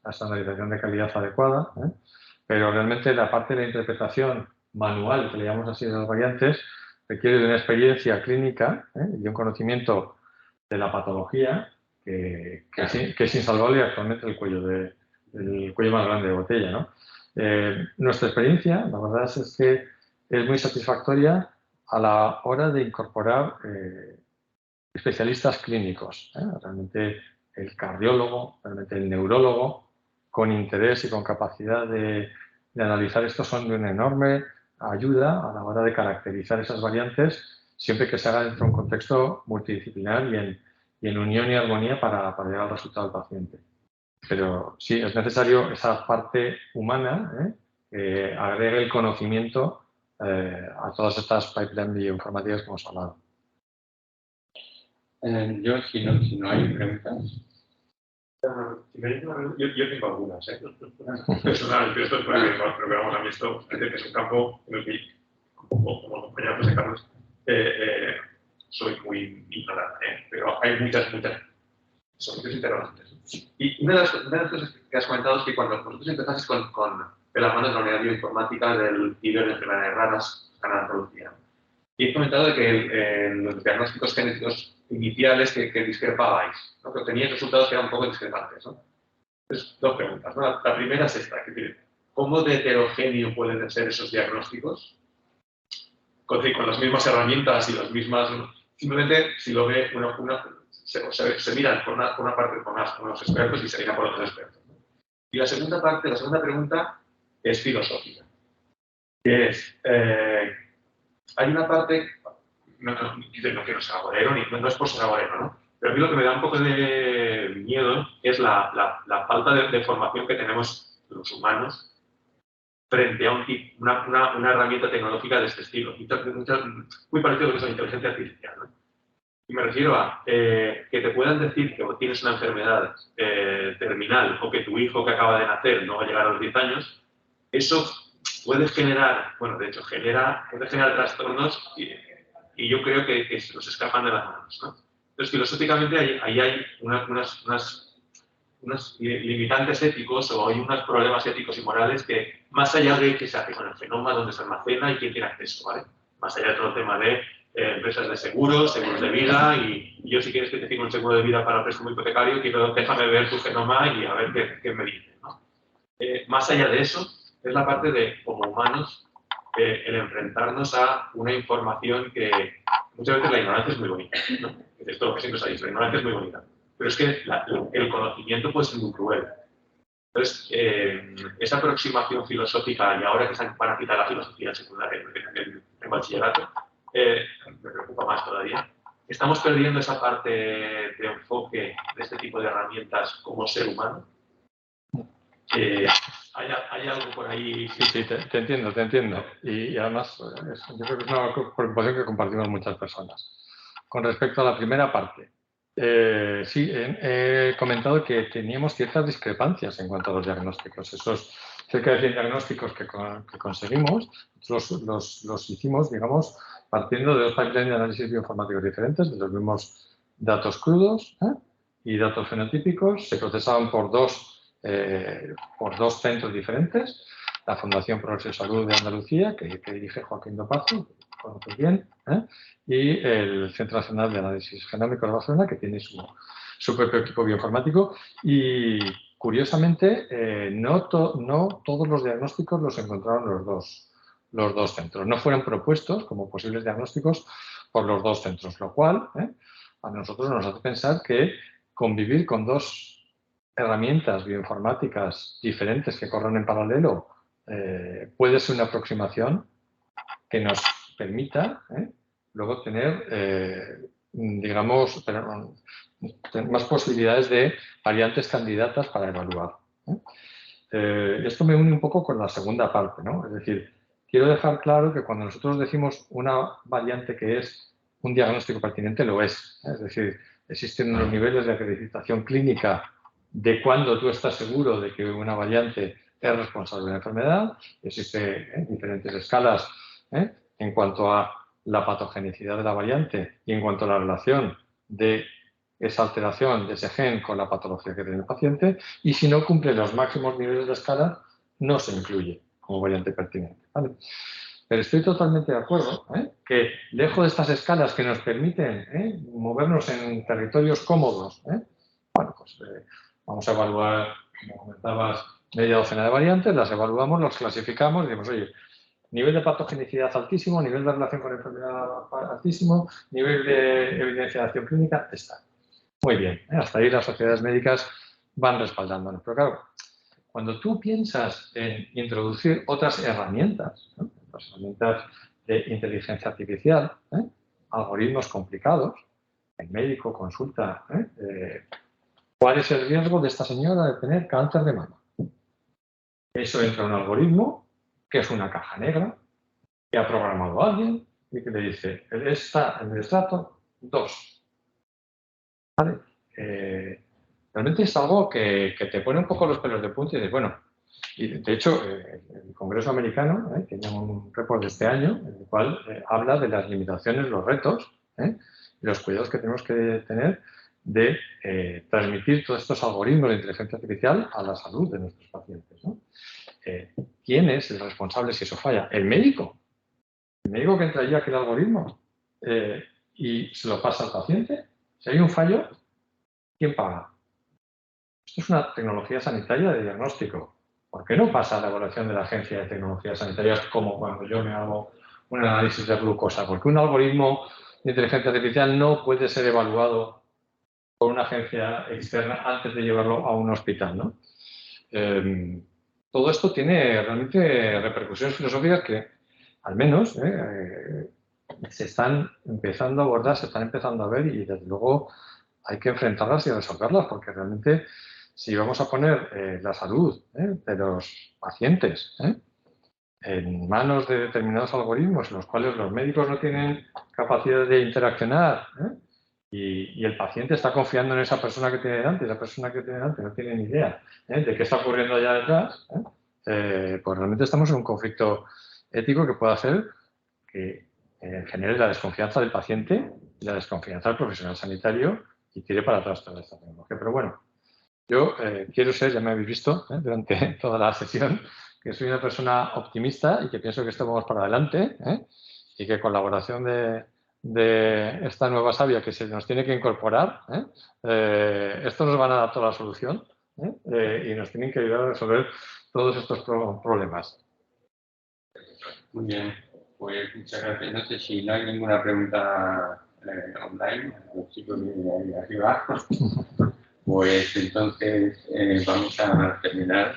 estandarización de calidad adecuada, pero realmente la parte de la interpretación manual, que le llamamos así de las variantes, requiere de una experiencia clínica y de un conocimiento de la patología que es insalvable actualmente el cuello más grande de botella, ¿no? Nuestra experiencia, la verdad es que es muy satisfactoria a la hora de incorporar especialistas clínicos, realmente el cardiólogo, realmente el neurólogo, con interés y con capacidad de analizar esto son de una enorme ayuda a la hora de caracterizar esas variantes, siempre que se haga dentro de un contexto multidisciplinar y en unión y armonía para llegar al resultado del paciente. Pero sí, es necesario esa parte humana que agregue el conocimiento a todas estas pipelines bioinformáticas que hemos hablado. Yo, si no hay preguntas. Yo tengo algunas, personalmente, esto es porque vamos, a mí esto es un campo en el que, como compañero José Carlos, soy muy ignorante, pero hay muchas soluciones interesantes. Y una de las cosas que has comentado es que cuando vosotros empezasteis de la mano de la unidad bioinformática del IBER de enfermedades raras, Canadá Andalucía, y he comentado de que los diagnósticos genéticos iniciales que discrepabais, ¿no? Que teníais resultados que eran un poco discrepantes, ¿no? Entonces, dos preguntas, ¿no? La primera es esta, es decir, ¿cómo de heterogéneo pueden ser esos diagnósticos? Con las mismas herramientas y las mismas... Simplemente, si lo ve se miran por una parte con unos expertos y se miran por otros expertos, ¿no? Y la segunda pregunta es filosófica, que es... hay una parte, no quiero ser agorero, no es por ser agorero, ¿no? Pero a mí lo que me da un poco de miedo es la falta de formación que tenemos los humanos frente a una herramienta tecnológica de este estilo, muy parecido a lo que es la inteligencia artificial, ¿no? Y me refiero a que te puedan decir que tienes una enfermedad terminal o que tu hijo que acaba de nacer no va a llegar a los 10 años, eso puede generar, bueno, de hecho, puede generar trastornos y yo creo que se nos escapan de las manos, ¿no? Entonces, filosóficamente, ahí hay unos limitantes éticos o hay unos problemas éticos y morales que, más allá de qué se hace con el genoma, dónde se almacena y quién tiene acceso, ¿vale? Más allá de todo el tema de empresas de seguros de vida y yo si quieres que te firme un seguro de vida para préstamo hipotecario, déjame ver tu genoma y a ver qué me dice, ¿no? Más allá de eso, es la parte de, como humanos, el enfrentarnos a una información que muchas veces la ignorancia es muy bonita, ¿no? Esto es lo que siempre se ha dicho, la ignorancia es muy bonita, pero es que el conocimiento puede ser muy cruel. Entonces, esa aproximación filosófica, y ahora que se van a quitar la filosofía en secundaria, en bachillerato, me preocupa más todavía. Estamos perdiendo esa parte de enfoque de este tipo de herramientas como ser humano. ¿Hay algo por ahí? Sí, te entiendo. Y además, yo creo que es una preocupación que compartimos muchas personas. Con respecto a la primera parte, sí, he comentado que teníamos ciertas discrepancias en cuanto a los diagnósticos. Esos cerca de 100 diagnósticos que conseguimos, los hicimos, digamos, partiendo de dos pipelines de análisis bioinformáticos diferentes, de los mismos datos crudos y datos fenotípicos. Se procesaban por dos centros diferentes, la Fundación Progreso y Salud de Andalucía, que dirige Joaquín Dopazo, que conoces bien, y el Centro Nacional de Análisis Genómico de Barcelona, que tiene su propio equipo bioinformático. Y curiosamente, no todos los diagnósticos los encontraron los dos centros. No fueron propuestos como posibles diagnósticos por los dos centros, lo cual a nosotros nos hace pensar que convivir con dos herramientas bioinformáticas diferentes que corren en paralelo puede ser una aproximación que nos permita luego tener, digamos, más posibilidades de variantes candidatas para evaluar. Esto me une un poco con la segunda parte, ¿no? Es decir, quiero dejar claro que cuando nosotros decimos una variante que es un diagnóstico pertinente, lo es. Es decir, existen unos niveles de acreditación clínica de cuándo tú estás seguro de que una variante es responsable de la enfermedad. Existen diferentes escalas en cuanto a la patogenicidad de la variante y en cuanto a la relación de esa alteración de ese gen con la patología que tiene el paciente, y si no cumple los máximos niveles de escala, no se incluye como variante pertinente, ¿vale? Pero estoy totalmente de acuerdo que lejos de estas escalas que nos permiten movernos en territorios cómodos, bueno, pues vamos a evaluar, como comentabas, media docena de variantes, las evaluamos, las clasificamos y decimos, oye, nivel de patogenicidad altísimo, nivel de relación con enfermedad altísimo, nivel de evidencia de acción clínica, está. Muy bien, hasta ahí las sociedades médicas van respaldándonos. Pero claro, cuando tú piensas en introducir otras herramientas, las herramientas de inteligencia artificial, algoritmos complicados, el médico consulta, ¿cuál es el riesgo de esta señora de tener cáncer de mama? Eso entra en un algoritmo, que es una caja negra, que ha programado a alguien y que le dice, está en el estrato 2. ¿Vale? Realmente es algo que te pone un poco los pelos de punta y dices, bueno, y de hecho el Congreso americano tiene un report de este año en el cual habla de las limitaciones, los retos y los cuidados que tenemos que tener de transmitir todos estos algoritmos de inteligencia artificial a la salud de nuestros pacientes, ¿no? ¿Quién es el responsable si eso falla? ¿El médico? ¿El médico que entra allí aquel algoritmo y se lo pasa al paciente? Si hay un fallo, ¿quién paga? Esto es una tecnología sanitaria de diagnóstico. ¿Por qué no pasa a la evaluación de la Agencia de Tecnologías Sanitarias como cuando yo me hago un análisis de glucosa? Porque un algoritmo de inteligencia artificial no puede ser evaluado por una agencia externa antes de llevarlo a un hospital, ¿no? Todo esto tiene realmente repercusiones filosóficas que, al menos, se están empezando a abordar, se están empezando a ver y, desde luego, hay que enfrentarlas y resolverlas, porque realmente, si vamos a poner la salud de los pacientes en manos de determinados algoritmos en los cuales los médicos no tienen capacidad de interaccionar y el paciente está confiando en esa persona que tiene delante, y esa persona que tiene delante no tiene ni idea de qué está ocurriendo allá detrás, pues realmente estamos en un conflicto ético que puede hacer que genere la desconfianza del paciente y la desconfianza del profesional sanitario y tire para atrás toda esta tecnología. Pero bueno, yo quiero ser, ya me habéis visto durante toda la sesión, que soy una persona optimista y que pienso que esto vamos para adelante y que con la colaboración de esta nueva savia que se nos tiene que incorporar, esto nos van a dar toda la solución y nos tienen que ayudar a resolver todos estos problemas. Muy bien, pues muchas gracias. No sé si no hay ninguna pregunta online, los chicos de ahí arriba. Pues entonces vamos a terminar.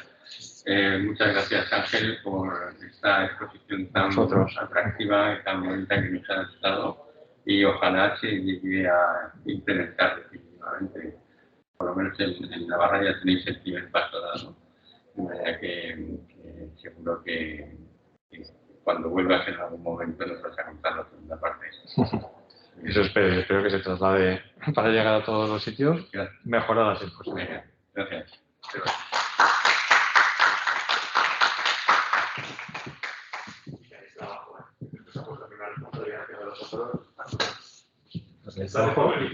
Muchas gracias, Ángel, por esta exposición tan atractiva y tan bonita que nos has dado, y ojalá se llegue a implementar definitivamente. Por lo menos en Navarra ya tenéis el primer paso dado, de manera que seguro que cuando vuelvas en algún momento nos vas a contar la segunda parte. Eso espero que se traslade para llegar a todos los sitios mejoradas si es posible. Gracias.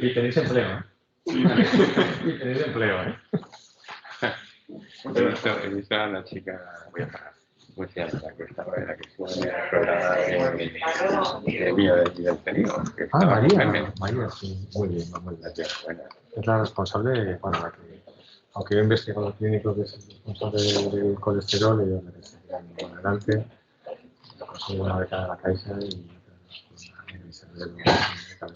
Y tenéis empleo, Y tenéis empleo, He visto a la chica, voy a parar, muy cierta, que estaba en la que estuvo en el programa de biodensidad. María, sí, muy bien. Es la responsable, bueno, la que, aunque yo investigador clínico, que es el responsable del colesterol, ella la que se queda en adelante, la conseguí una beca de la Caixa y